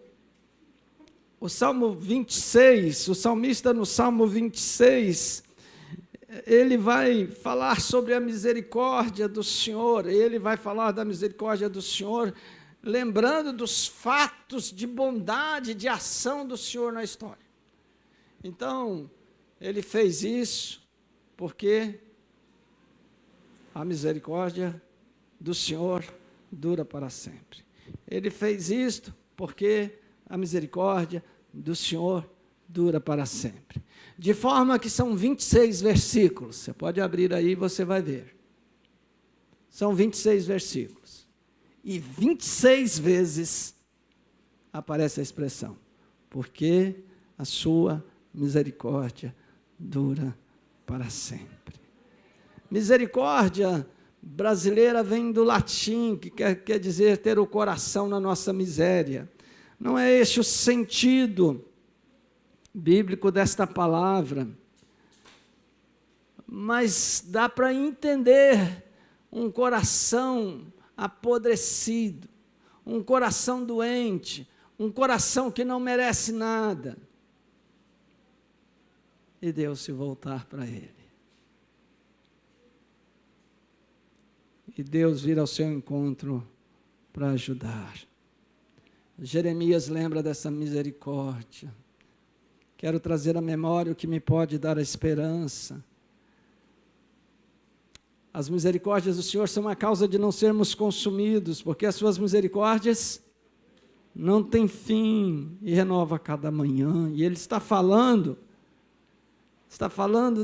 26, o salmista no Salmo 26, ele vai falar sobre a misericórdia do Senhor, ele vai falar da misericórdia do Senhor, lembrando dos fatos de bondade, de ação do Senhor na história. Então, ele fez isso porque a misericórdia do Senhor dura para sempre. Ele fez isto porque a misericórdia do Senhor dura para sempre. De forma que são 26 versículos. Você pode abrir aí e você vai ver. São 26 versículos. E 26 vezes aparece a expressão, porque a sua misericórdia dura para sempre. Misericórdia brasileira vem do latim, que quer dizer ter o coração na nossa miséria. Não é este o sentido bíblico desta palavra, mas dá para entender um coração apodrecido, um coração doente, um coração que não merece nada, e Deus se voltar para ele. E Deus vir ao seu encontro para ajudar. Jeremias lembra dessa misericórdia. Quero trazer à memória o que me pode dar a esperança. As misericórdias do Senhor são a causa de não sermos consumidos, porque as suas misericórdias não têm fim e renova a cada manhã. E Ele está falando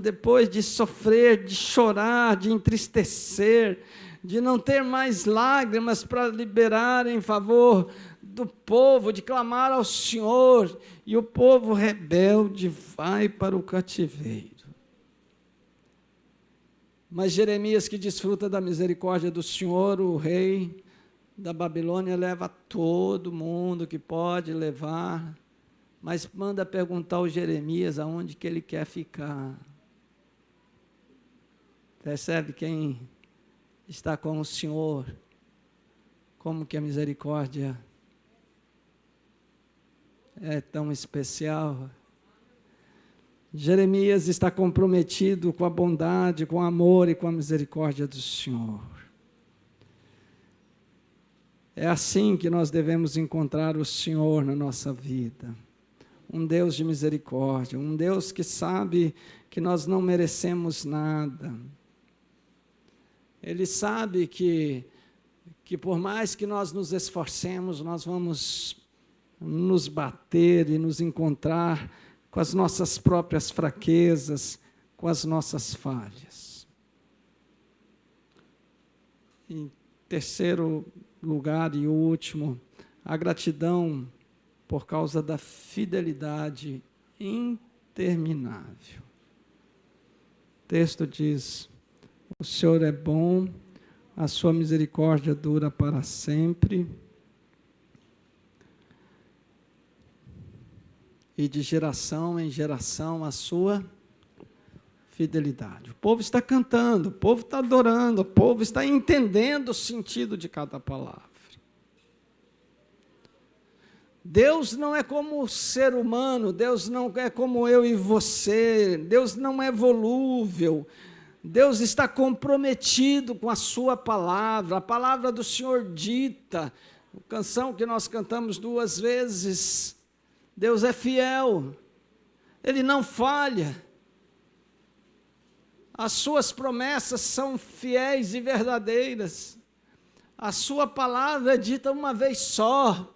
depois de sofrer, de chorar, de entristecer, de não ter mais lágrimas para liberar em favor do povo, de clamar ao Senhor, e o povo rebelde vai para o cativeiro. Mas Jeremias, que desfruta da misericórdia do Senhor, o rei da Babilônia, leva todo mundo que pode levar, mas manda perguntar ao Jeremias aonde que ele quer ficar. Percebe quem está com o Senhor, como que a misericórdia é tão especial. Jeremias está comprometido com a bondade, com o amor e com a misericórdia do Senhor. É assim que nós devemos encontrar o Senhor na nossa vida. Um Deus de misericórdia, um Deus que sabe que nós não merecemos nada. Ele sabe que por mais que nós nos esforcemos, nós vamos nos bater e nos encontrar com as nossas próprias fraquezas, com as nossas falhas. Em terceiro lugar e último, a gratidão por causa da fidelidade interminável. O texto diz: o Senhor é bom, a sua misericórdia dura para sempre, e de geração em geração a sua fidelidade. O povo está cantando, o povo está adorando, o povo está entendendo o sentido de cada palavra. Deus não é como o ser humano, Deus não é como eu e você, Deus não é volúvel, Deus está comprometido com a sua palavra, a palavra do Senhor dita, a canção que nós cantamos 2 vezes, Deus é fiel, Ele não falha, as suas promessas são fiéis e verdadeiras, a sua palavra é dita uma vez só,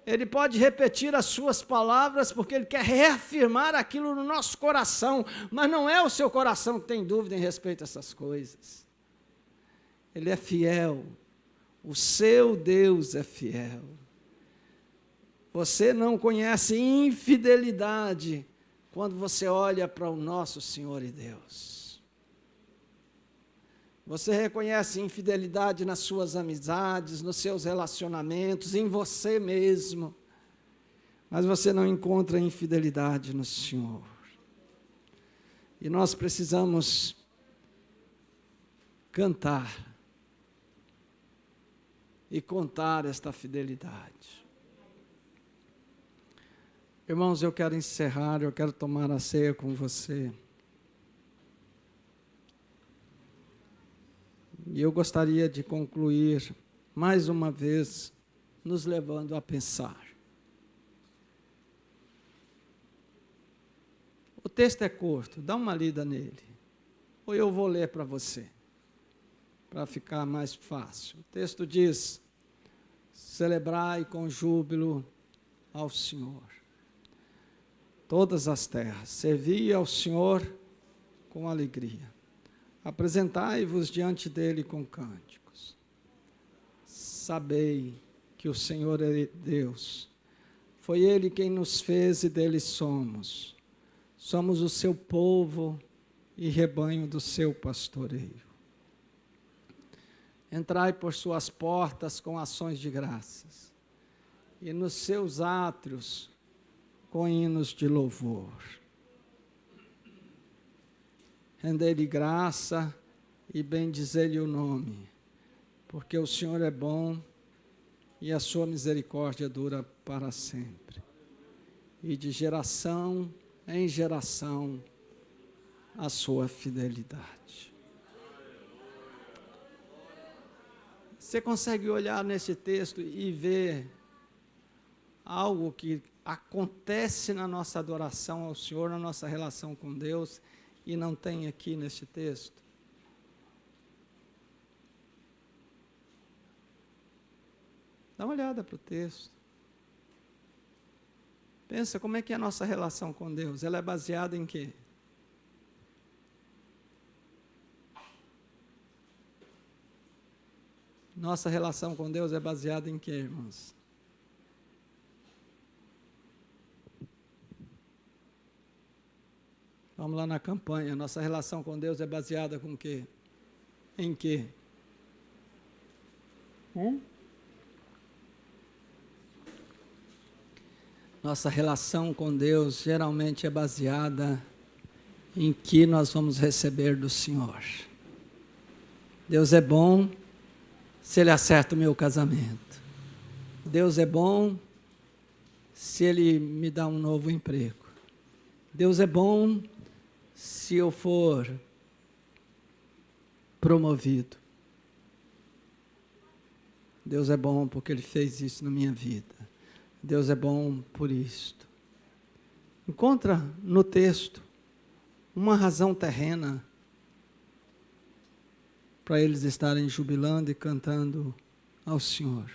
Ele pode repetir as suas palavras porque Ele quer reafirmar aquilo no nosso coração, mas não é o seu coração que tem dúvida em respeito a essas coisas. Ele é fiel, o seu Deus é fiel. Você não conhece infidelidade quando você olha para o nosso Senhor e Deus. Você reconhece infidelidade nas suas amizades, nos seus relacionamentos, em você mesmo, mas você não encontra infidelidade no Senhor. E nós precisamos cantar e contar esta fidelidade. Irmãos, eu quero encerrar, eu quero tomar a ceia com você. E eu gostaria de concluir, mais uma vez, nos levando a pensar. O texto é curto, dá uma lida nele. Ou eu vou ler para você, para ficar mais fácil. O texto diz: celebrai com júbilo ao Senhor todas as terras, servi ao Senhor com alegria, apresentai-vos diante dele com cânticos. Sabei que o Senhor é Deus, foi Ele quem nos fez e dele somos. Somos o seu povo e rebanho do seu pastoreio. Entrai por suas portas com ações de graças, e nos seus átrios com hinos de louvor. Rendei-lhe graça e bendizei-lhe o nome, porque o Senhor é bom e a sua misericórdia dura para sempre. E de geração em geração a sua fidelidade. Você consegue olhar nesse texto e ver algo que acontece na nossa adoração ao Senhor, na nossa relação com Deus, e não tem aqui neste texto? Dá uma olhada para o texto. Pensa como é que é a nossa relação com Deus. Ela é baseada em quê? Nossa relação com Deus é baseada em quê, irmãos? Vamos lá na campanha. Nossa relação com Deus é baseada com o quê? Em quê? Nossa relação com Deus geralmente é baseada em que nós vamos receber do Senhor. Deus é bom se Ele acerta o meu casamento. Deus é bom se Ele me dá um novo emprego. Deus é bom se eu for promovido. Deus é bom porque Ele fez isso na minha vida. Deus é bom por isto. Encontra no texto uma razão terrena para eles estarem jubilando e cantando ao Senhor.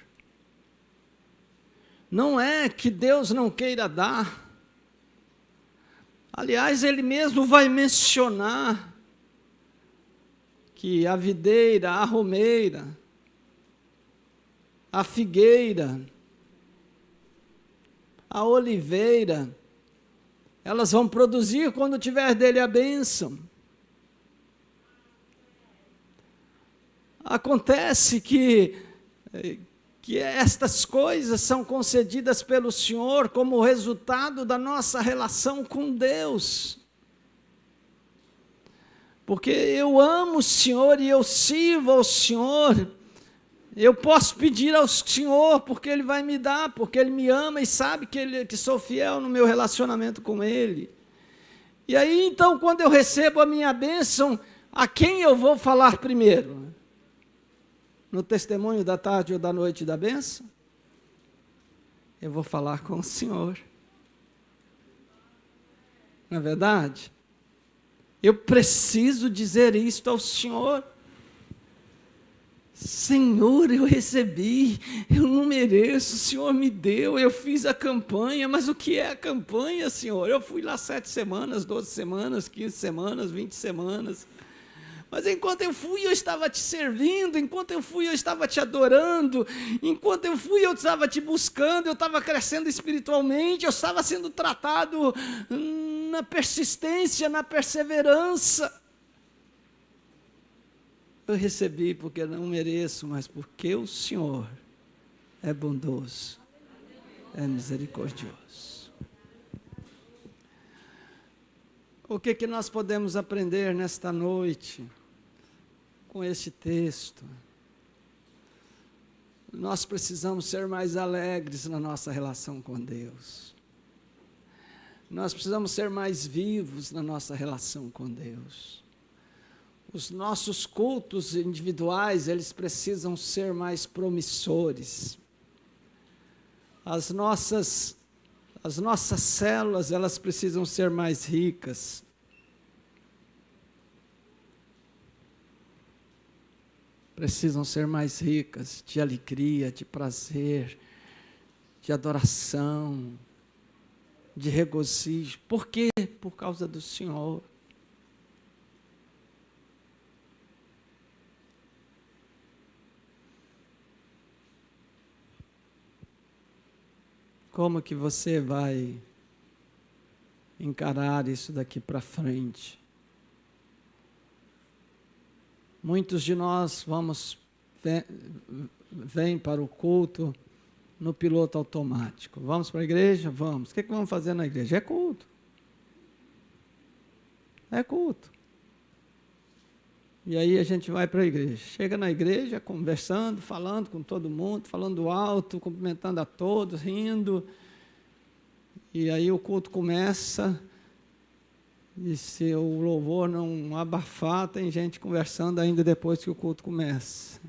Não é que Deus não queira dar. Aliás, Ele mesmo vai mencionar que a videira, a romeira, a figueira, a oliveira, elas vão produzir quando tiver dele a bênção. Acontece que estas coisas são concedidas pelo Senhor como resultado da nossa relação com Deus. Porque eu amo o Senhor e eu sirvo ao Senhor. Eu posso pedir ao Senhor porque Ele vai me dar, porque Ele me ama e sabe que sou fiel no meu relacionamento com Ele. E aí, então, quando eu recebo a minha bênção, a quem eu vou falar primeiro? No testemunho da tarde ou da noite da bênção? Eu vou falar com o Senhor. Não é verdade? Eu preciso dizer isto ao Senhor. Senhor, eu recebi, eu não mereço, o Senhor me deu, eu fiz a campanha, mas o que é a campanha, Senhor? Eu fui lá 7 semanas, 12 semanas, 15 semanas, 20 semanas, mas enquanto eu fui, eu estava te servindo, enquanto eu fui, eu estava te adorando, enquanto eu fui, eu estava te buscando, eu estava crescendo espiritualmente, eu estava sendo tratado na persistência, na perseverança. Eu recebi porque não mereço, mas porque o Senhor é bondoso, é misericordioso. O que nós podemos aprender nesta noite? com este texto. Nós precisamos ser mais alegres na nossa relação com Deus. Nós precisamos ser mais vivos na nossa relação com Deus. Os nossos cultos individuais, eles precisam ser mais promissores. As nossas células, elas precisam ser mais ricas. Precisam ser mais ricas de alegria, de prazer, de adoração, de regozijo. Por quê? Por causa do Senhor. Como que você vai encarar isso daqui para frente? Muitos de nós vêm para o culto no piloto automático. Vamos para a igreja? Vamos. O que vamos fazer na igreja? É culto. É culto. E aí a gente vai para a igreja. Chega na igreja, conversando, falando com todo mundo, falando alto, cumprimentando a todos, rindo. E aí o culto começa. E se o louvor não abafar, tem gente conversando ainda depois que o culto começa.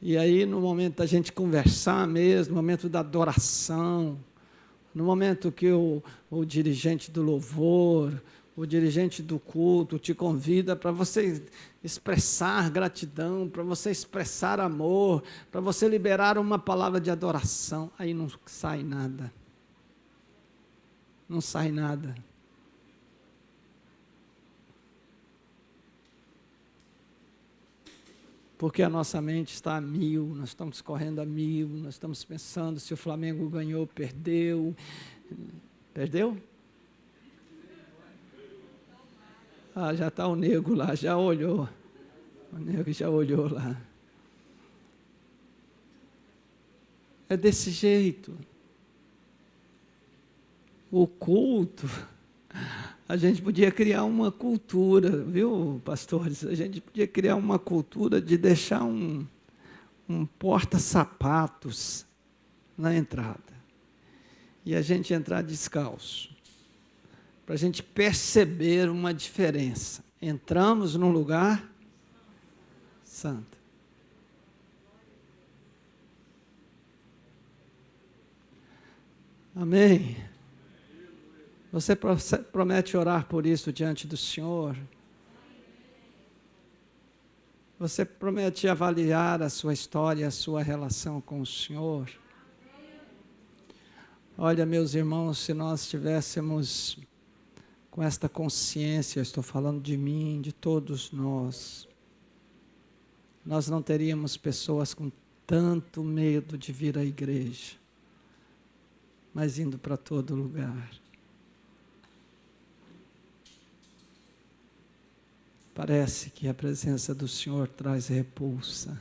E aí, no momento da gente conversar mesmo, no momento da adoração, no momento que o dirigente do louvor, o dirigente do culto te convida para você expressar gratidão, para você expressar amor, para você liberar uma palavra de adoração, aí não sai nada. Não sai nada. Porque a nossa mente está a 1000, nós estamos correndo a 1000, nós estamos pensando se o Flamengo ganhou, perdeu. Perdeu? Ah, já está o nego lá, já olhou. O nego já olhou lá. É desse jeito. O culto, a gente podia criar uma cultura, viu, pastores? A gente podia criar uma cultura de deixar um porta-sapatos na entrada. E a gente entrar descalço. Para a gente perceber uma diferença. Entramos num lugar santo. Amém? Você promete orar por isso diante do Senhor? Você promete avaliar a sua história, a sua relação com o Senhor? Olha, meus irmãos, se nós tivéssemos com esta consciência, eu estou falando de mim, de todos nós não teríamos pessoas com tanto medo de vir à igreja, mas indo para todo lugar. Parece que a presença do Senhor traz repulsa,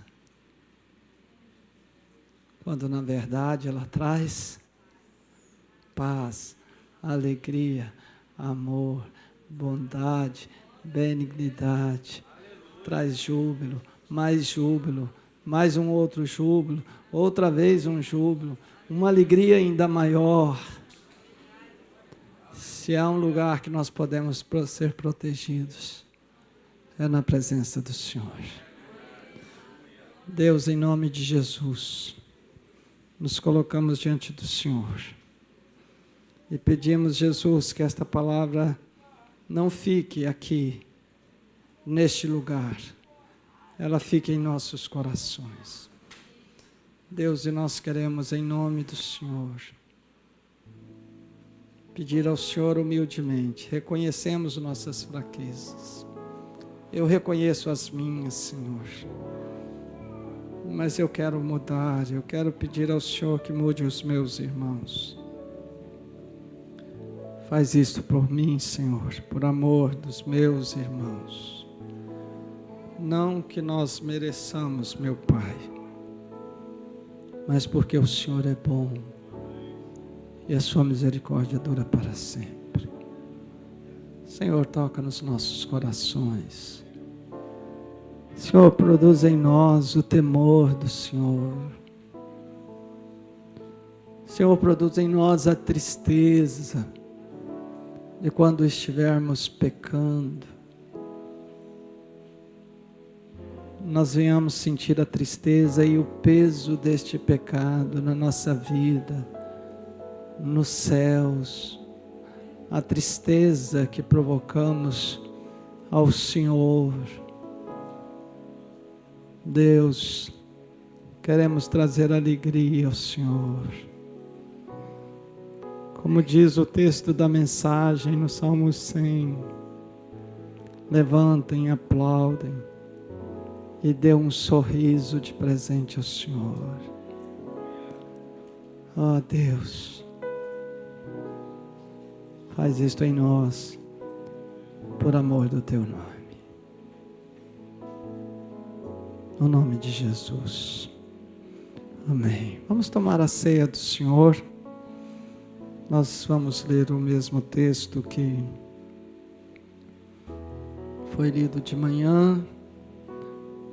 quando na verdade ela traz paz, alegria, amor, bondade, benignidade, traz júbilo, mais um outro júbilo, outra vez um júbilo, uma alegria ainda maior. Se há um lugar que nós podemos ser protegidos, é na presença do Senhor. Deus, em nome de Jesus, nos colocamos diante do Senhor e pedimos, Jesus, que esta palavra não fique aqui, neste lugar, ela fique em nossos corações. Deus, e nós queremos, em nome do Senhor, pedir ao Senhor humildemente, reconhecemos nossas fraquezas. Eu reconheço as minhas, Senhor, mas eu quero mudar, eu quero pedir ao Senhor que mude os meus irmãos. Faz isto por mim, Senhor, por amor dos meus irmãos. Não que nós mereçamos, meu Pai, mas porque o Senhor é bom e a sua misericórdia dura para sempre. Senhor, toca nos nossos corações. Senhor, produz em nós o temor do Senhor. Senhor, produz em nós a tristeza de quando estivermos pecando. Nós venhamos sentir a tristeza e o peso deste pecado na nossa vida, nos céus, a tristeza que provocamos ao Senhor. Deus, queremos trazer alegria ao Senhor. Como diz o texto da mensagem no Salmo 100, levantem, aplaudem e dê um sorriso de presente ao Senhor. Ó Deus, faz isto em nós, por amor do Teu nome. No nome de Jesus. Amém. Vamos tomar a ceia do Senhor. Nós vamos ler o mesmo texto que foi lido de manhã.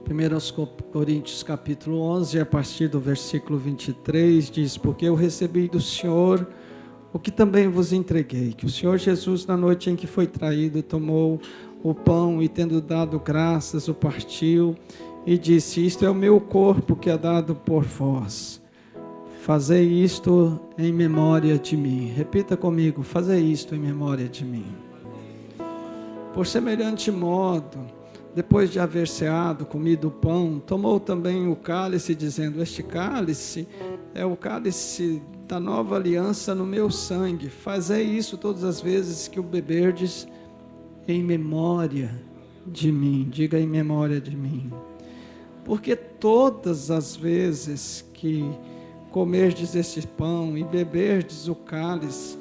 1 Coríntios capítulo 11, a partir do versículo 23, diz: porque eu recebi do Senhor o que também vos entreguei, que o Senhor Jesus, na noite em que foi traído, tomou o pão e, tendo dado graças, o partiu e disse: isto é o meu corpo que é dado por vós. Fazei isto em memória de mim. Repita comigo: fazei isto em memória de mim. Por semelhante modo, depois de haver ceado, comido o pão, tomou também o cálice, dizendo: este cálice é o cálice da nova aliança no meu sangue. Fazei isso todas as vezes que o beberdes em memória de mim. Diga: em memória de mim. Porque todas as vezes que comerdes este pão e beberdes o cálice,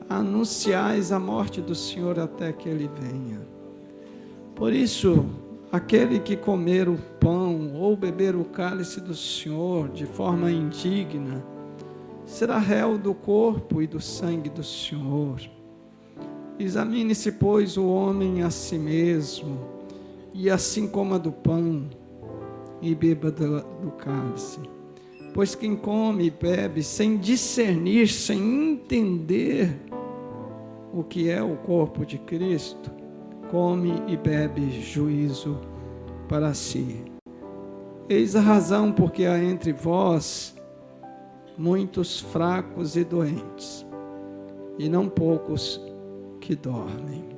anunciais a morte do Senhor até que Ele venha. Por isso, aquele que comer o pão ou beber o cálice do Senhor de forma indigna, será réu do corpo e do sangue do Senhor. Examine-se, pois, o homem a si mesmo, e assim coma do pão e beba do cálice. Pois quem come e bebe sem discernir, sem entender o que é o corpo de Cristo, come e bebe juízo para si. Eis a razão porque há entre vós muitos fracos e doentes, e não poucos que dormem.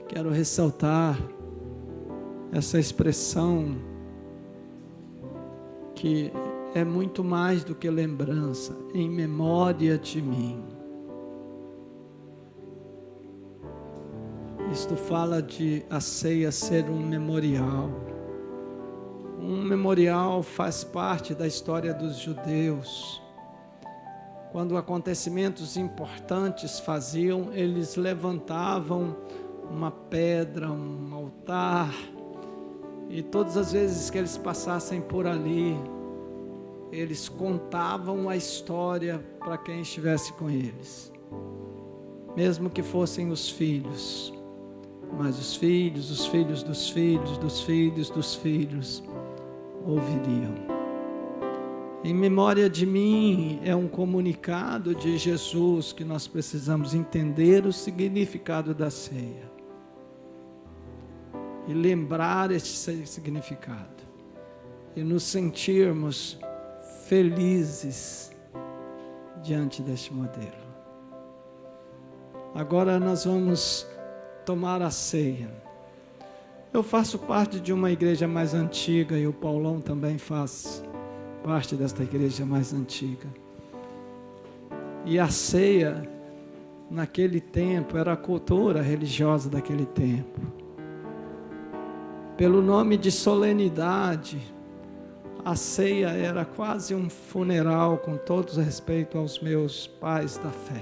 Quero ressaltar essa expressão que é muito mais do que lembrança, em memória de mim. Isto fala de a ceia ser um memorial. Um memorial faz parte da história dos judeus. Quando acontecimentos importantes faziam, eles levantavam uma pedra, um altar, e todas as vezes que eles passassem por ali, eles contavam a história para quem estivesse com eles. Mesmo que fossem os filhos, mas os filhos dos filhos dos filhos dos filhos dos filhos ouviriam. Em memória de mim é um comunicado de Jesus que nós precisamos entender o significado da ceia e lembrar esse significado e nos sentirmos felizes diante deste modelo. Agora nós vamos tomar a ceia. Eu faço parte de uma igreja mais antiga e o Paulão também faz parte desta igreja mais antiga. E a ceia, naquele tempo, era a cultura religiosa daquele tempo. Pelo nome de solenidade, a ceia era quase um funeral, com todo respeito aos meus pais da fé.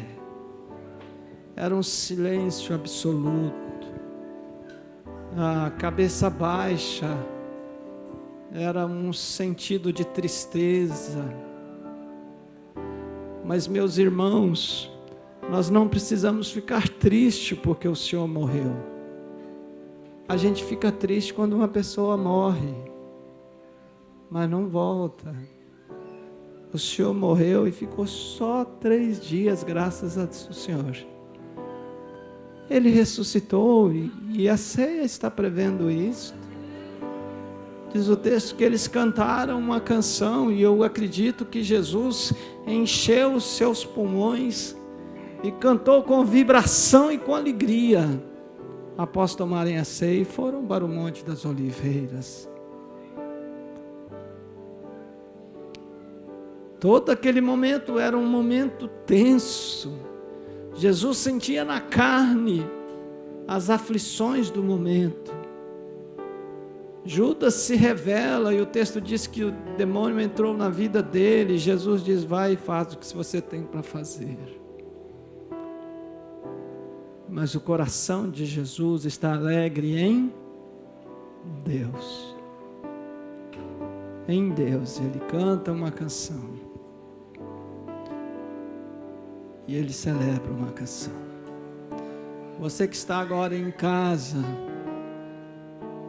Era um silêncio absoluto, a cabeça baixa, era um sentido de tristeza. Mas, meus irmãos, Nós não precisamos ficar tristes porque o Senhor morreu. A gente fica triste quando uma pessoa morre, mas não volta. O Senhor morreu e ficou só 3 dias, graças ao Senhor. Ele ressuscitou e a ceia está prevendo isso. Diz o texto que eles cantaram uma canção e eu acredito que Jesus encheu os seus pulmões e cantou com vibração e com alegria. Após tomarem a ceia, foram para o Monte das Oliveiras. Todo aquele momento era um momento tenso. Jesus sentia na carne as aflições do momento. Judas se revela e o texto diz que o demônio entrou na vida dele. Jesus diz: vai e faz o que você tem para fazer. Mas o coração de Jesus está alegre em Deus. Em Deus, ele canta uma canção. E ele celebra uma canção. Você que está agora em casa,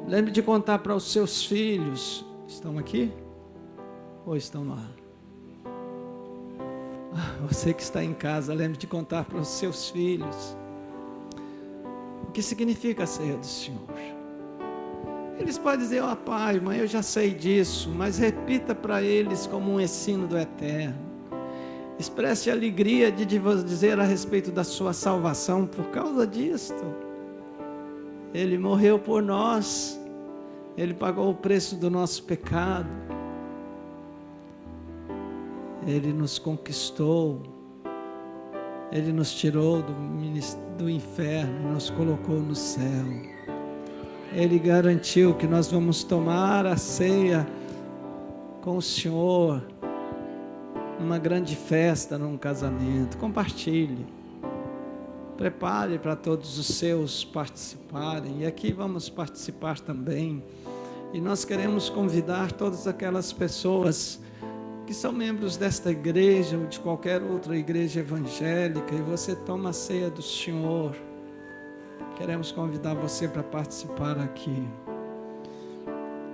lembre de contar para os seus filhos. Estão aqui? Ou estão lá? Você que está em casa, lembre de contar para os seus filhos o que significa a ceia do Senhor. Eles podem dizer: ó pai, mãe, eu já sei disso, mas repita para eles como um ensino do Eterno. Expresse a alegria de dizer a respeito da sua salvação por causa disto. Ele morreu por nós. Ele pagou o preço do nosso pecado. Ele nos conquistou. Ele nos tirou do inferno e nos colocou no céu. Ele garantiu que nós vamos tomar a ceia com o Senhor numa grande festa, num casamento. Compartilhe. Prepare para todos os seus participarem. E aqui vamos participar também. E nós queremos convidar todas aquelas pessoas que são membros desta igreja ou de qualquer outra igreja evangélica, e você toma a ceia do Senhor. Queremos convidar você para participar aqui.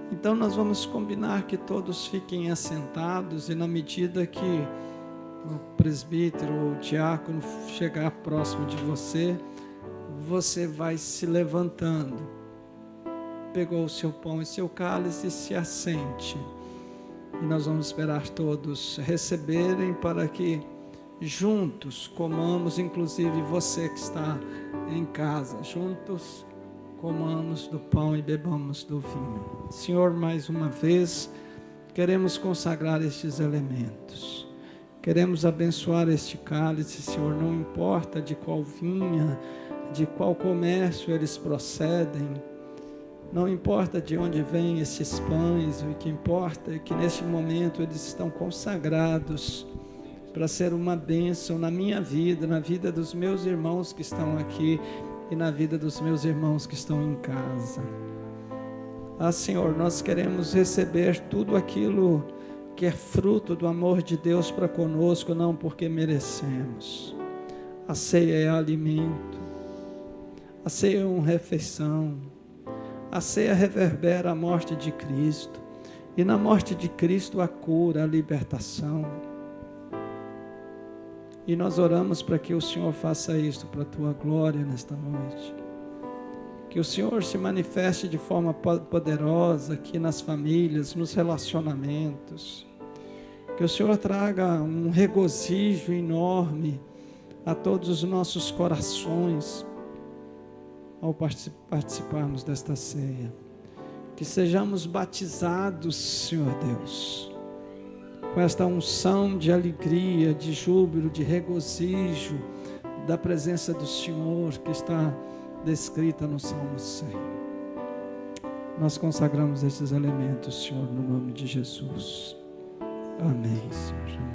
Então nós vamos combinar que todos fiquem assentados, e na medida que o presbítero ou o diácono chegar próximo de você, você vai se levantando. Pegou o seu pão e seu cálice e se assente. E nós vamos esperar todos receberem para que juntos comamos, inclusive você que está em casa, juntos comamos do pão e bebamos do vinho. Senhor, mais uma vez, queremos consagrar estes elementos. Queremos abençoar este cálice, Senhor, não importa de qual vinha, de qual comércio eles procedem, não importa de onde vêm esses pães, o que importa é que neste momento eles estão consagrados para ser uma bênção na minha vida, na vida dos meus irmãos que estão aqui e na vida dos meus irmãos que estão em casa. Senhor, nós queremos receber tudo aquilo que é fruto do amor de Deus para conosco, não porque merecemos. A ceia é alimento, a ceia é uma refeição, a ceia reverbera a morte de Cristo, e na morte de Cristo a cura, a libertação. E nós oramos para que o Senhor faça isto para a tua glória nesta noite. Que o Senhor se manifeste de forma poderosa aqui nas famílias, nos relacionamentos. Que o Senhor traga um regozijo enorme a todos os nossos corações ao participarmos desta ceia. Que sejamos batizados, Senhor Deus, com esta unção de alegria, de júbilo, de regozijo da presença do Senhor que está descrita no Salmo 100. Nós consagramos esses elementos, Senhor, no nome de Jesus. Amém, Senhor.